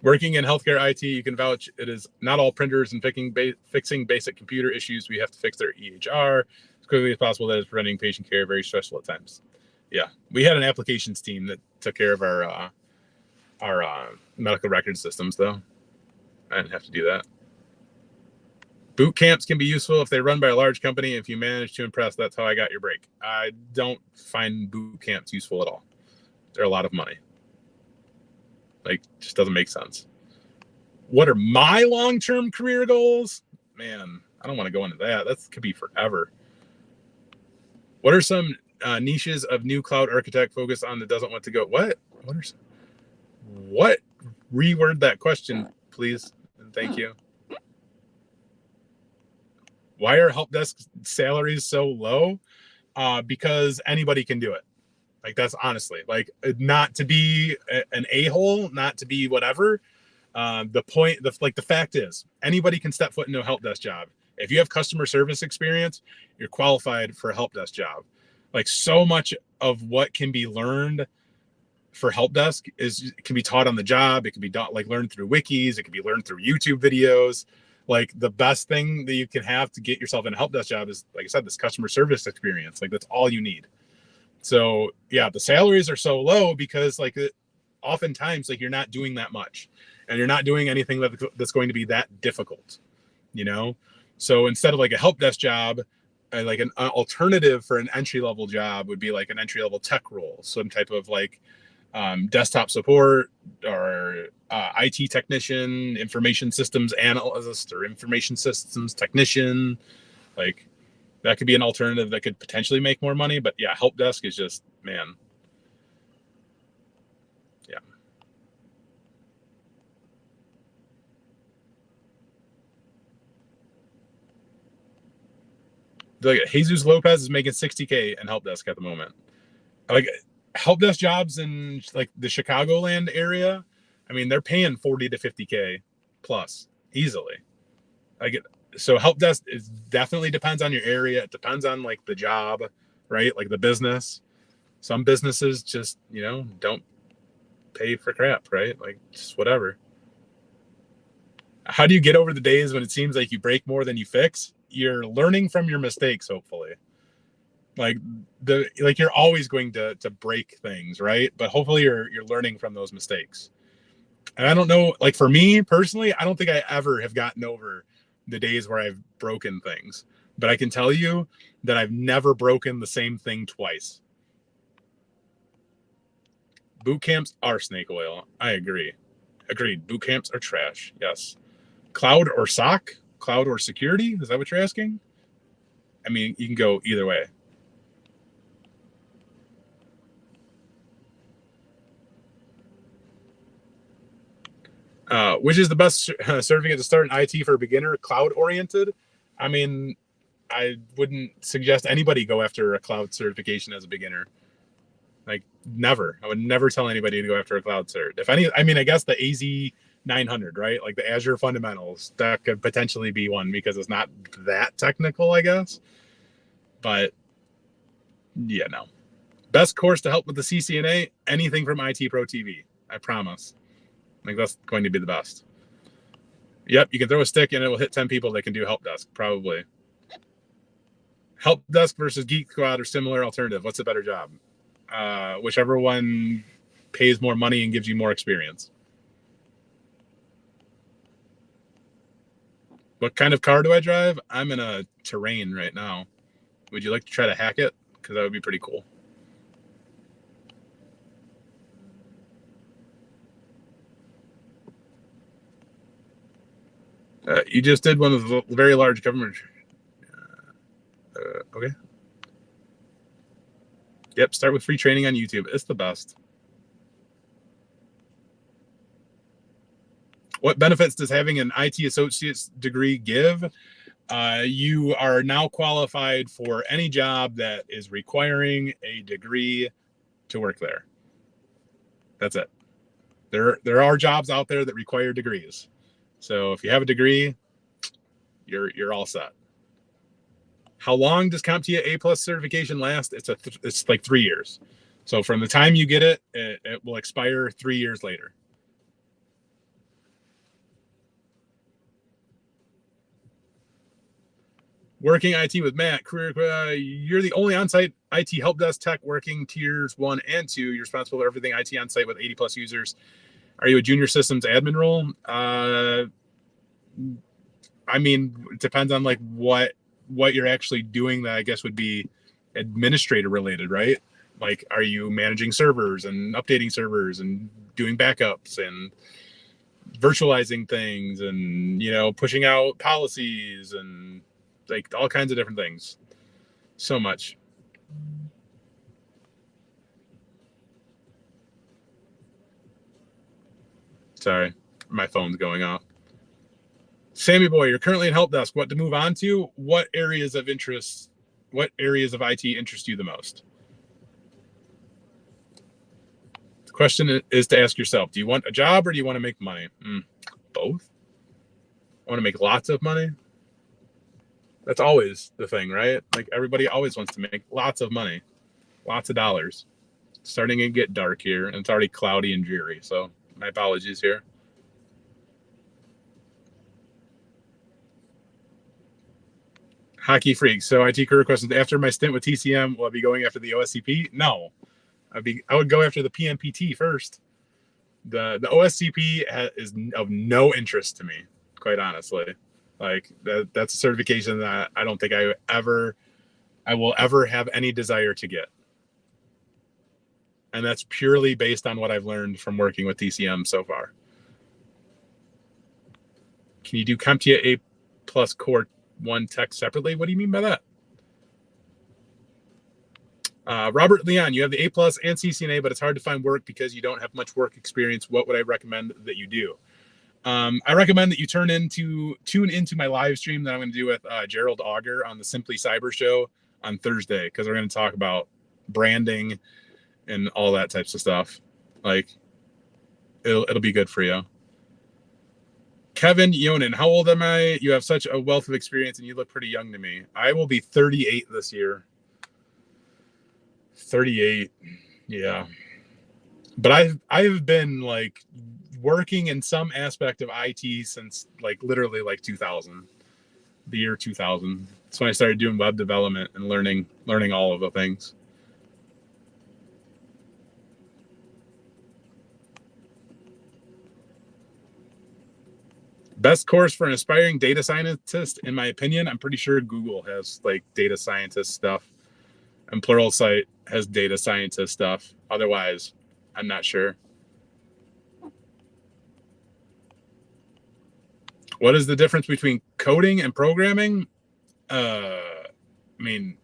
Working in healthcare IT, you can vouch it is not all printers and fixing basic computer issues. We have to fix their EHR as quickly as possible. That is preventing patient care, very stressful at times. Yeah, we had an applications team that took care of our medical record systems, though. I didn't have to do that. Boot camps can be useful if they're run by a large company. If you manage to impress, that's how I got your break. I don't find boot camps useful at all. They're a lot of money. Like, just doesn't make sense. What are my long-term career goals? Man, I don't want to go into that. That could be forever. What are some niches of new cloud architect focused on that doesn't want to go? What? What? Reword that question, please. And thank you. Why are help desk salaries so low? Because anybody can do it. Like, that's honestly, like, not to be an a-hole, not to be whatever. The fact is, anybody can step foot into a help desk job. If you have customer service experience, you're qualified for a help desk job. Like, so much of what can be learned for help desk can be taught on the job. It can be learned through wikis. It can be learned through YouTube videos. Like, the best thing that you can have to get yourself in a help desk job is, like I said, this customer service experience. Like, that's all you need. So yeah, the salaries are so low because, like, oftentimes, like, you're not doing that much and you're not doing anything that's going to be that difficult, you know? So instead of like a help desk job, like an alternative for an entry-level job would be like an entry-level tech role, some type of like desktop support or IT technician, information systems analyst, or information systems technician. Like, that could be an alternative that could potentially make more money. But yeah, help desk is just, man. Yeah. Like, Jesus Lopez is making 60K in help desk at the moment. Like, help desk jobs in like the Chicagoland area, I mean, they're paying 40 to 50K plus easily. Like, so help desk is definitely depends on your area. It depends on like the job, right? Like the business. Some businesses just, you know, don't pay for crap, right? Like, just whatever. How do you get over the days when it seems like you break more than you fix? You're learning from your mistakes, hopefully. Like, you're always going to break things, right? But hopefully you're learning from those mistakes. And I don't know, like, for me personally, I don't think I ever have gotten over the days where I've broken things. But I can tell you that I've never broken the same thing twice. Boot camps are snake oil. I agree. Agreed. Boot camps are trash. Yes. Cloud or SOC? Cloud or security? Is that what you're asking? I mean, you can go either way. Which is the best certificate to start in IT for a beginner? Cloud oriented. I mean, I wouldn't suggest anybody go after a cloud certification as a beginner. Like, never. I would never tell anybody to go after a cloud cert. If any, I mean, I guess the AZ 900, right? Like the Azure fundamentals, that could potentially be one because it's not that technical, I guess. But yeah, no. Best course to help with the CCNA, anything from IT Pro TV. I promise. Like, that's going to be the best. Yep, you can throw a stick and it will hit 10 people that can do help desk, probably. Help desk versus Geek Squad or similar alternative. What's a better job? Whichever one pays more money and gives you more experience. What kind of car do I drive? I'm in a Terrain right now. Would you like to try to hack it? Because that would be pretty cool. You just did one of the very large government. Okay. Yep, start with free training on YouTube. It's the best. What benefits does having an IT associate's degree give? You are now qualified for any job that is requiring a degree to work there. That's it. There are jobs out there that require degrees. So if you have a degree, you're all set. How long does CompTIA A+ certification last? It's like 3 years. So from the time you get it, it will expire 3 years later. Working IT with Matt, career, you're the only on-site IT help desk tech working tiers 1 and 2. You're responsible for everything IT on site with 80 plus users. Are you a junior systems admin role? I mean, it depends on like what you're actually doing that I guess would be administrator related, right? Like, are you managing servers and updating servers and doing backups and virtualizing things and, you know, pushing out policies and like all kinds of different things. So much. Sorry, my phone's going off. Sammy boy, you're currently in help desk. What to move on to? What areas of interest? What areas of IT interest you the most? The question is to ask yourself: do you want a job or do you want to make money? Both. I want to make lots of money. That's always the thing, right? Like everybody always wants to make lots of money, lots of dollars. It's starting to get dark here, and it's already cloudy and dreary. So my apologies here. Hockey freak. So IT career questions. After my stint with TCM, will I be going after the OSCP? No, I would go after the PMPT first. The OSCP is of no interest to me, quite honestly. Like that's a certification that I don't think I will ever have any desire to get. And that's purely based on what I've learned from working with TCM so far. Can you do CompTIA A+ Core 1 tech separately? What do you mean by that? Robert Leon, you have the A+ and CCNA, but it's hard to find work because you don't have much work experience. What would I recommend that you do? I recommend that you tune into my live stream that I'm going to do with Gerald Auger on the Simply Cyber show on Thursday, because we're going to talk about branding and all that types of stuff. Like it'll be good for you. Kevin Yonan, how old am I? You have such a wealth of experience and you look pretty young to me. I will be 38 this year. 38. Yeah. But I've been like working in some aspect of IT since like literally like 2000, the year 2000. That's when I started doing web development and learning all of the things. Best course for an aspiring data scientist, in my opinion. I'm pretty sure Google has like data scientist stuff, and Pluralsight has data scientist stuff. Otherwise, I'm not sure. What is the difference between coding and programming? I mean,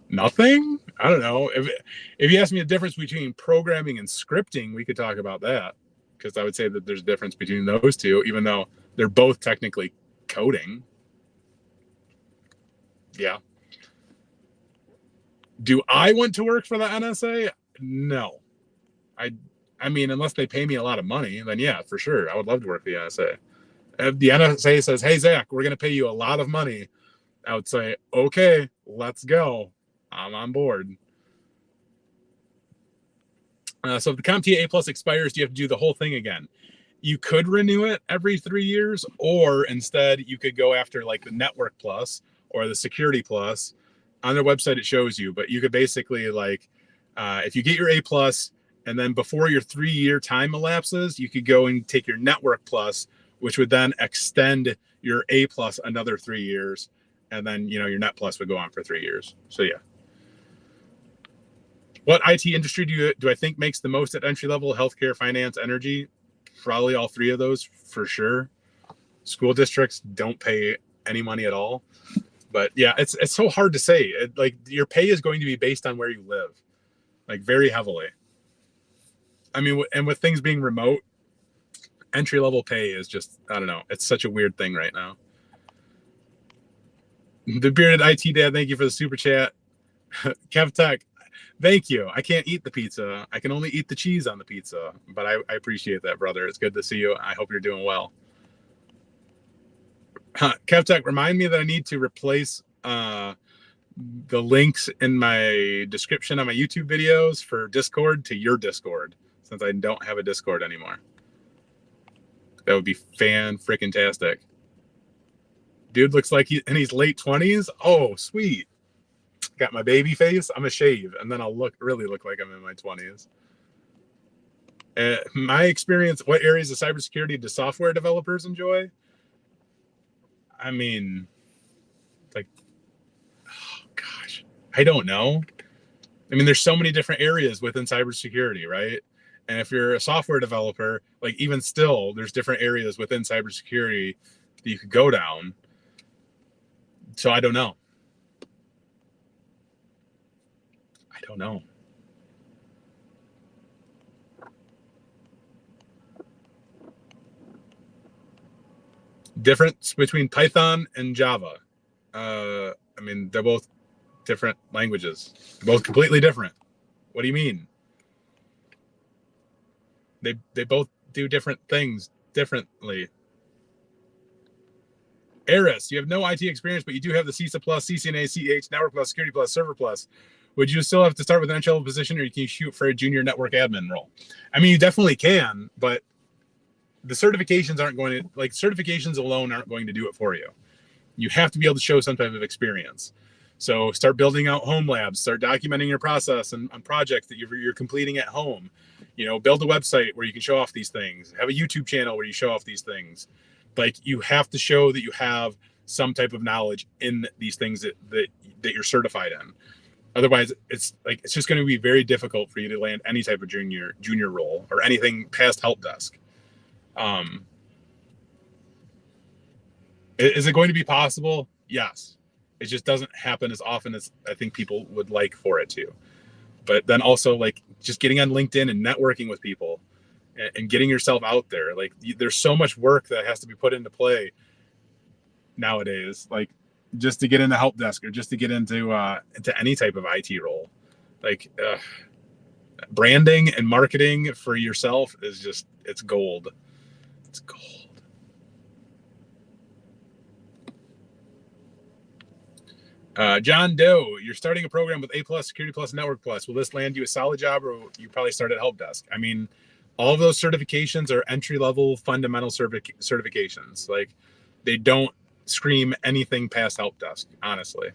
nothing. I don't know. If you ask me the difference between programming and scripting, we could talk about that, because I would say that there's a difference between those two, even though they're both technically coding. Yeah. Do I want to work for the NSA? No. I mean, unless they pay me a lot of money, then yeah, for sure. I would love to work for the NSA. If the NSA says, hey, Zach, we're going to pay you a lot of money, I would say, okay, let's go. I'm on board. So if the CompTIA A+ expires, do you have to do the whole thing again? You could renew it every 3 years, or instead you could go after like the Network Plus or the Security Plus. On their website, it shows you, but you could basically like, if you get your A+, and then before your 3-year time elapses, you could go and take your Network Plus, which would then extend your A+ another 3 years. And then, you know, your Net Plus would go on for 3 years. So yeah. What IT industry do I think makes the most at entry level? Healthcare, finance, energy? Probably all three of those for sure. School districts don't pay any money at all. But yeah, it's so hard to say. Like your pay is going to be based on where you live, like very heavily. I mean, and with things being remote, entry level pay is just, I don't know. It's such a weird thing right now. The bearded IT dad, thank you for the super chat. Kev Tech, thank you. I can't eat the pizza. I can only eat the cheese on the pizza, but I appreciate that, brother. It's good to see you. I hope you're doing well. Kev Tech, remind me that I need to replace the links in my description on my YouTube videos for Discord to your Discord, since I don't have a Discord anymore. That would be fan-freaking-tastic. Dude looks like he's late 20s. Oh, sweet. Got my baby face. I'm a shave, and then I'll really look like I'm in my 20s. My experience, what areas of cybersecurity do software developers enjoy? I mean, like, oh gosh, I don't know. I mean, there's so many different areas within cybersecurity, right? And if you're a software developer, like even still, there's different areas within cybersecurity that you could go down. So I don't know. I don't know. Difference between Python and Java. I mean, they're both different languages. They're both completely different. What do you mean? They both do different things differently. Eris, you have no IT experience, but you do have the CISA Plus, CCNA, CH, Network Plus, Security Plus, Server Plus. Would you still have to start with an entry-level position, or can you shoot for a junior network admin role? I mean, you definitely can, but the certifications aren't going to, like, certifications alone aren't going to do it for you. You have to be able to show some type of experience. So start building out home labs, start documenting your process and on projects that you're completing at home. You know, build a website where you can show off these things. Have a YouTube channel where you show off these things. Like, you have to show that you have some type of knowledge in these things that you're certified in. Otherwise, it's just going to be very difficult for you to land any type of junior role or anything past help desk. Is it going to be possible? Yes. It just doesn't happen as often as I think people would like for it to. But then also, like, just getting on LinkedIn and networking with people and getting yourself out there. Like, there's so much work that has to be put into play nowadays, like, just to get into help desk or just to get into any type of IT role. Like, branding and marketing for yourself is just, it's gold. It's gold. John Doe, you're starting a program with A+, Security Plus, Network Plus. Will this land you a solid job, or you probably start at help desk? I mean, all of those certifications are entry-level fundamental certifications. Like, they don't scream anything past help desk, honestly.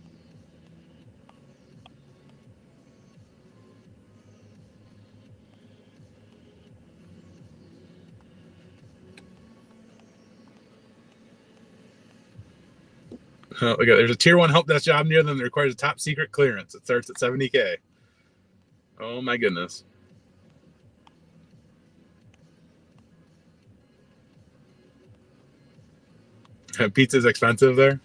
Look at, there's a tier 1 help desk job near them that requires a top secret clearance. It starts at $70K. Oh my goodness. Pizza's expensive there.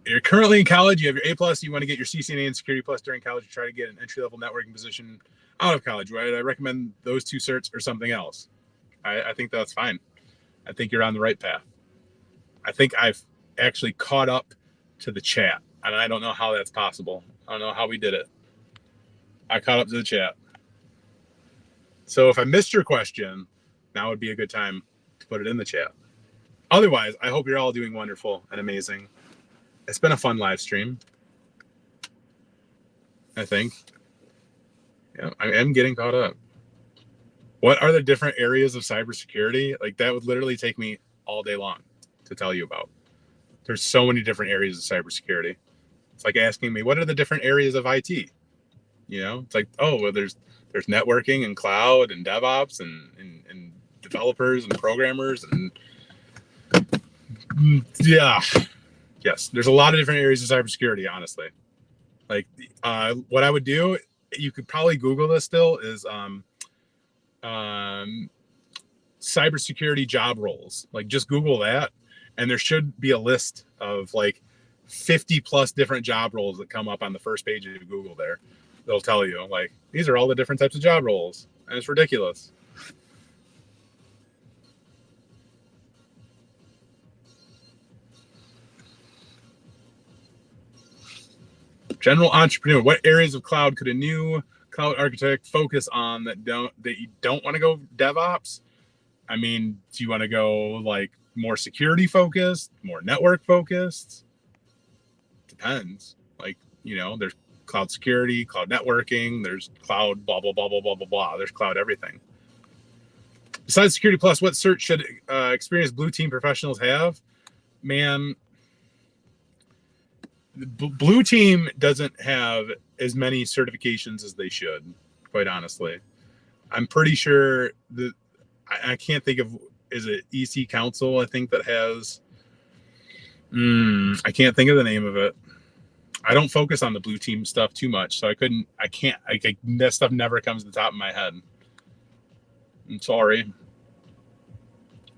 You're currently in college. You have your A+. You want to get your CCNA and Security Plus during college to try to get an entry-level networking position out of college, right? I recommend those two certs or something else. I think that's fine. I think you're on the right path. I think I've actually caught up to the chat, and I don't know how that's possible. I don't know how we did it. I caught up to the chat. So if I missed your question, now would be a good time to put it in the chat. Otherwise, I hope you're all doing wonderful and amazing. It's been a fun live stream, I think. Yeah, I am getting caught up. What are the different areas of cybersecurity? Like, that would literally take me all day long to tell you about. There's so many different areas of cybersecurity. It's like asking me, what are the different areas of IT? You know, it's like, oh, well, there's networking and cloud and DevOps and developers and programmers and yeah. Yes, there's a lot of different areas of cybersecurity, honestly. Like, what I would do, you could probably Google this still, is cybersecurity job roles. Like, just Google that, and there should be a list of like 50 plus different job roles that come up on the first page of Google there. They'll tell you, like, these are all the different types of job roles, and it's ridiculous. General entrepreneur. What areas of cloud could a new cloud architect focus on that you don't want to go DevOps? I mean, do you want to go like more security focused, more network focused? Depends. Like, there's cloud security, cloud networking, there's cloud blah, blah, blah, blah, blah, blah, blah. There's cloud everything. Besides Security Plus, what cert should experienced blue team professionals have? Man, blue team doesn't have as many certifications as they should, quite honestly. I'm pretty sure that I can't think of, is it EC Council, I think, that has, I can't think of the name of it. I don't focus on the blue team stuff too much, so that stuff never comes to the top of my head. I'm sorry.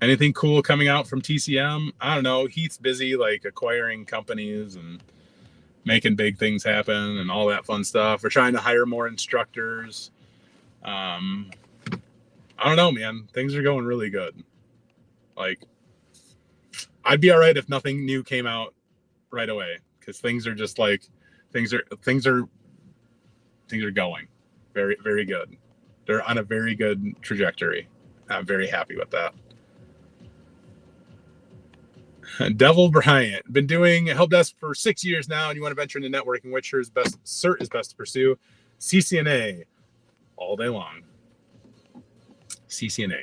Anything cool coming out from TCM? I don't know. Heath's busy like acquiring companies and making big things happen and all that fun stuff. We're trying to hire more instructors. I don't know, man. Things are going really good. Like, I'd be all right if nothing new came out right away, because things are just like things are going very, very good. They're on a very good trajectory. I'm very happy with that. Devil Bryant, been doing help desk for 6 years now, and you want to venture into networking. Which cert is best to pursue? CCNA all day long. CCNA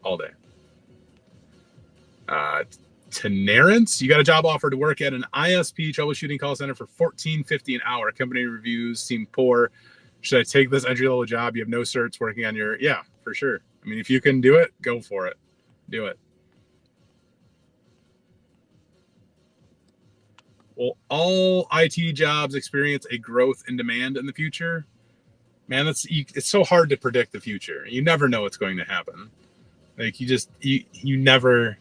all day. Tenarance, you got a job offer to work at an ISP troubleshooting call center for $14.50 an hour. Company reviews seem poor. Should I take this entry-level job? You have no certs working on your... Yeah, for sure. I mean, if you can do it, go for it. Do it. Will all IT jobs experience a growth in demand in the future? Man, it's so hard to predict the future. You never know what's going to happen. Like, you never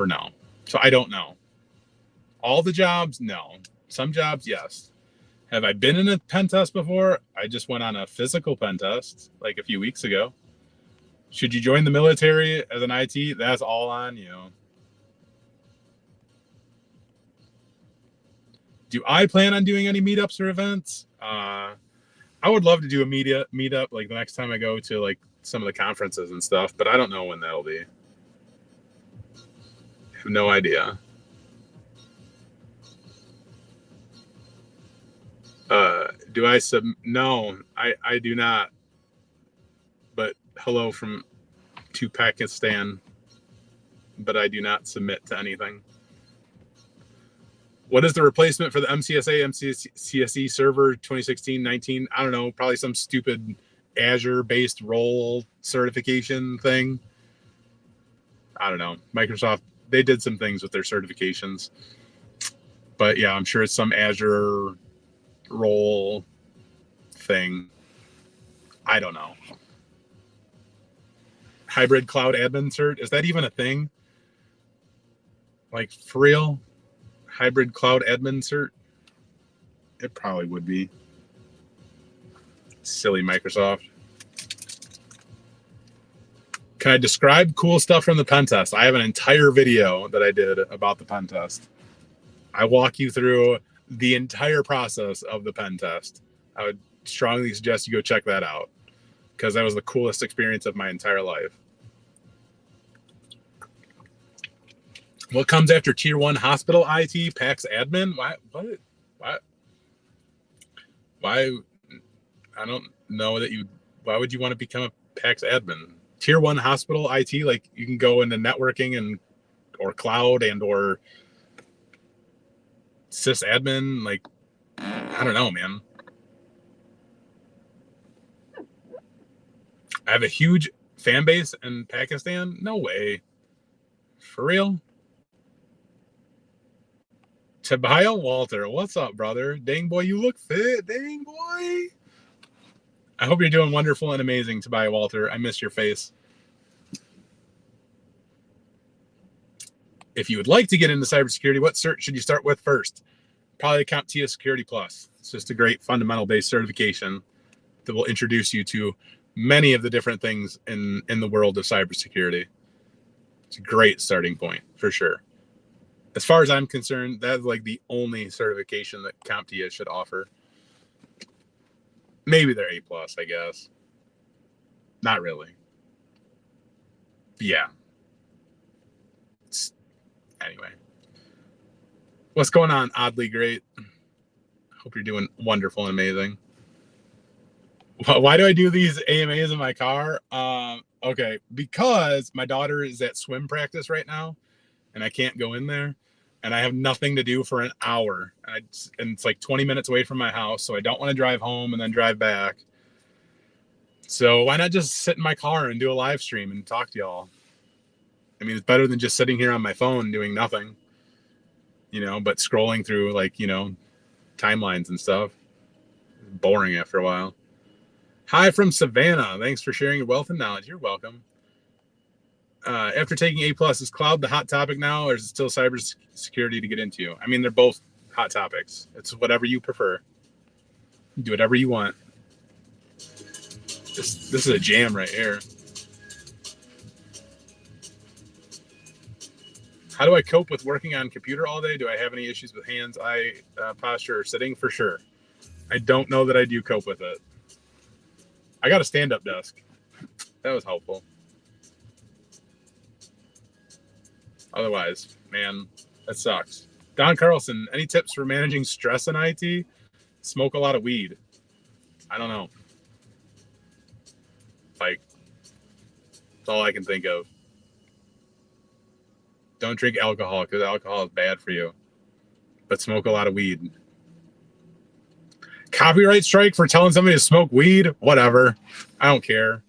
know. So I don't know. All the jobs, no. Some jobs, yes. Have I been in a pen test before? I just went on a physical pen test like a few weeks ago. Should you join the military as an IT? That's all on you. Do I plan on doing any meetups or events? I would love to do a meetup like the next time I go to like some of the conferences and stuff, but I don't know when that'll be. I have no idea. Do I No, I do not. But hello to Pakistan. But I do not submit to anything. What is the replacement for the MCSE server 2016-19? I don't know, probably some stupid Azure-based role certification thing. I don't know. Microsoft, they did some things with their certifications. But yeah, I'm sure it's some Azure role thing. I don't know. Hybrid cloud admin cert, is that even a thing? Like, for real? Hybrid cloud admin cert? It probably would be. Silly Microsoft. Can I describe cool stuff from the pen test? I have an entire video that I did about the pen test. I walk you through the entire process of the pen test. I would strongly suggest you go check that out, because that was the coolest experience of my entire life. What comes after tier 1 hospital IT, PACS admin? What? Why? I don't know that why would you want to become a PACS admin? Tier 1 hospital IT, like you can go into networking or cloud or sysadmin. Like, I don't know, man. I have a huge fan base in Pakistan? No way. For real? Tobiah Walter, what's up, brother? Dang boy, you look fit. Dang boy. I hope you're doing wonderful and amazing, Tobiah Walter. I miss your face. If you would like to get into cybersecurity, what cert should you start with first? Probably CompTIA Security Plus. It's just a great fundamental-based certification that will introduce you to many of the different things in the world of cybersecurity. It's a great starting point, for sure. As far as I'm concerned, that's like the only certification that CompTIA should offer. Maybe they're A+, I guess. Not really. Yeah. Anyway. What's going on, Oddly Great? Hope you're doing wonderful and amazing. Why do I do these AMAs in my car? Okay, because my daughter is at swim practice right now, and I can't go in there, and I have nothing to do for an hour, and it's like 20 minutes away from my house, so I don't want to drive home and then drive back. So why not just sit in my car and do a live stream and talk to y'all? I mean, it's better than just sitting here on my phone doing nothing, but scrolling through timelines and stuff. Boring after a while. Hi from Savannah. Thanks for sharing your wealth and knowledge. You're welcome. After taking A+, is cloud the hot topic now, or is it still cybersecurity to get into? I mean, they're both hot topics. It's whatever you prefer. Do whatever you want. This is a jam right here. How do I cope with working on computer all day? Do I have any issues with hands, eye posture, or sitting? For sure. I don't know that I do cope with it. I got a stand-up desk. That was helpful. Otherwise, man, that sucks. Don Carlson, any tips for managing stress in IT? Smoke a lot of weed. I don't know. That's all I can think of. Don't drink alcohol because alcohol is bad for you. But smoke a lot of weed. Copyright strike for telling somebody to smoke weed? Whatever. I don't care.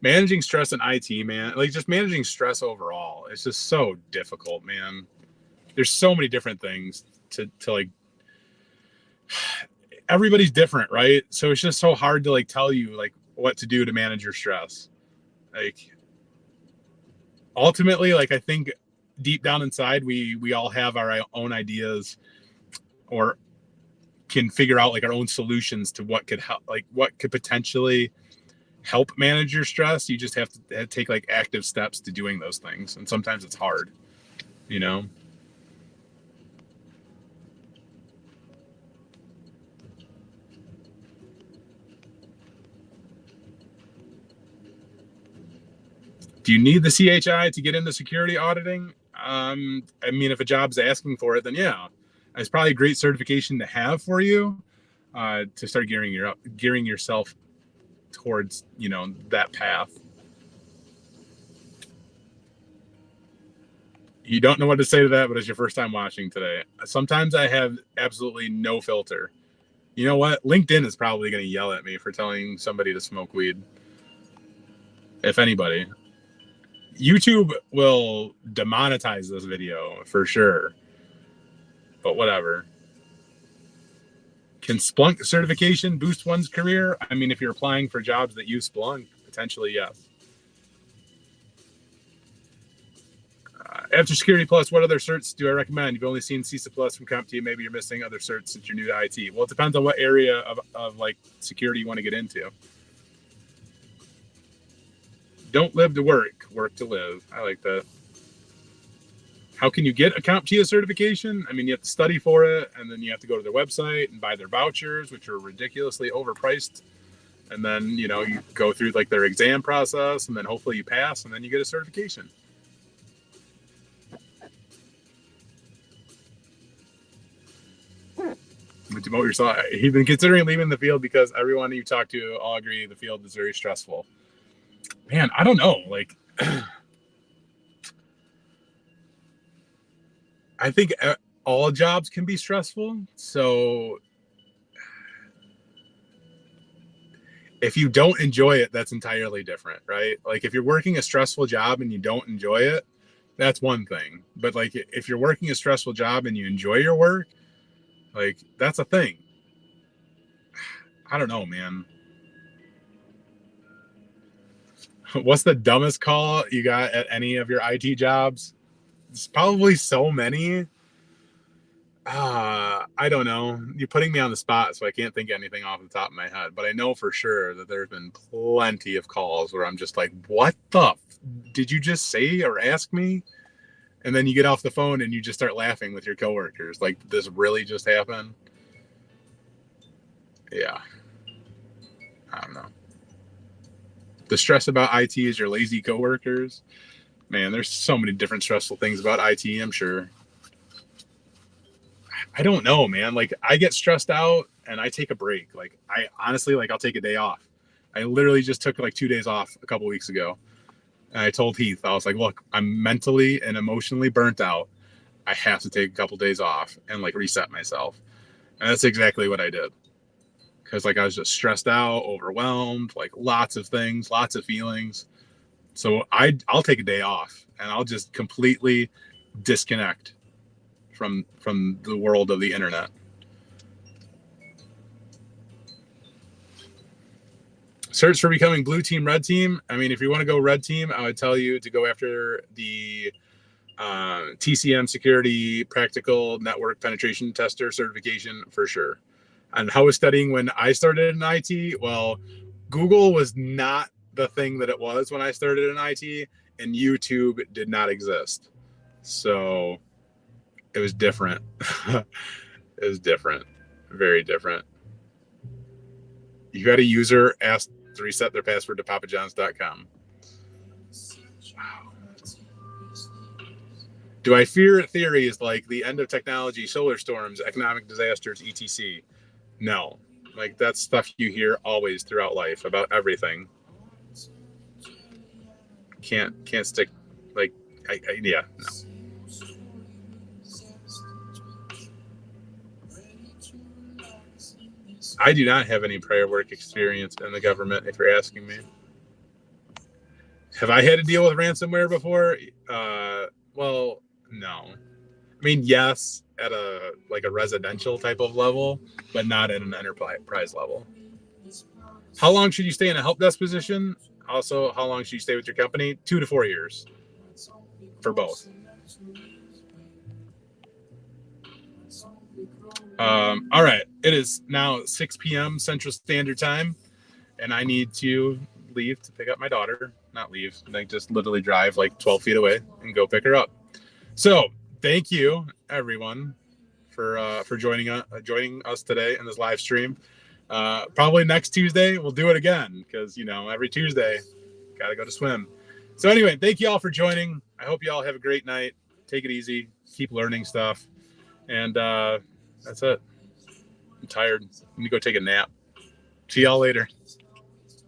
Managing stress in IT, man, just managing stress overall, it's just so difficult, man. There's so many different things to everybody's different, right? So it's just so hard to tell you what to do to manage your stress. Ultimately, I think deep down inside, we all have our own ideas or can figure out our own solutions to what could help, what could potentially help manage your stress. You just have to take active steps to doing those things. And sometimes it's hard, Do you need the CHI to get into security auditing? I mean, if a job's asking for it, then yeah, it's probably a great certification to have for you to start gearing yourself towards, that path. You don't know what to say to that, but it's your first time watching today. Sometimes I have absolutely no filter. You know what? LinkedIn is probably going to yell at me for telling somebody to smoke weed. If anybody. YouTube will demonetize this video for sure. But whatever. Can Splunk certification boost one's career? I mean, if you're applying for jobs that use Splunk, potentially yes. After Security Plus, what other certs do I recommend? You've only seen CISA Plus from CompTIA. Maybe you're missing other certs since you're new to IT. Well, it depends on what area of security you want to get into. Don't live to work, work to live. I like that. How can you get a CompTIA certification? I mean, you have to study for it, and then you have to go to their website and buy their vouchers, which are ridiculously overpriced. And then, you go through their exam process, and then hopefully you pass, and then you get a certification. Demote yourself. He's been considering leaving the field because everyone you talk to all agree the field is very stressful. Man, I don't know. I think all jobs can be stressful. So if you don't enjoy it, that's entirely different, right? If you're working a stressful job and you don't enjoy it, that's one thing. But if you're working a stressful job and you enjoy your work, that's a thing. I don't know, man. What's the dumbest call you got at any of your IT jobs? It's probably so many. I don't know. You're putting me on the spot, so I can't think of anything off the top of my head. But I know for sure that there's been plenty of calls where I'm just what the did you just say or ask me? And then you get off the phone and you just start laughing with your coworkers. Like, this really just happened? Yeah. I don't know. The stress about IT is your lazy coworkers. Man, there's so many different stressful things about IT, I'm sure. I don't know, man. Like, I get stressed out and I take a break. Like, I honestly, like, I'll take a day off. I literally just took like 2 days off a couple weeks ago. And I told Heath, I was like, look, I'm mentally and emotionally burnt out. I have to take a couple days off and like reset myself. And that's exactly what I did. Because like I was just stressed out, overwhelmed, like lots of things, lots of feelings. So I'll take a day off and I'll just completely disconnect from the world of the internet. Search for becoming blue team, red team. I mean, if you want to go red team, I would tell you to go after the TCM security practical network penetration tester certification for sure. And how I was studying when I started in IT, well, Google was not the thing that it was when I started in IT, and YouTube did not exist. So it was different. It was different. Very different. You got a user asked to reset their password to papajohns.com. Wow. Do I fear theories like the end of technology, solar storms, economic disasters, etc.? No. Like, that's stuff you hear always throughout life about everything. Can't stick, like, yeah, no. I do not have any prior work experience in the government, if you're asking me. Have I had to deal with ransomware before? Well, no. I mean, yes, at a residential type of level, but not at an enterprise level. How long should you stay in a help desk position? Also, how long should you stay with your company? 2 to 4 years for both. All right. It is now 6 p.m. Central Standard Time, and I need to leave to pick up my daughter. Not leave, like just literally drive like 12 feet away and go pick her up. So thank you, everyone, for joining us today in this live stream. Probably next Tuesday we'll do it again because every Tuesday gotta go to swim. So anyway, thank you all for joining. I hope you all have a great night. Take it easy. Keep learning stuff, and that's it. I'm tired. I'm gonna go take a nap. See y'all later.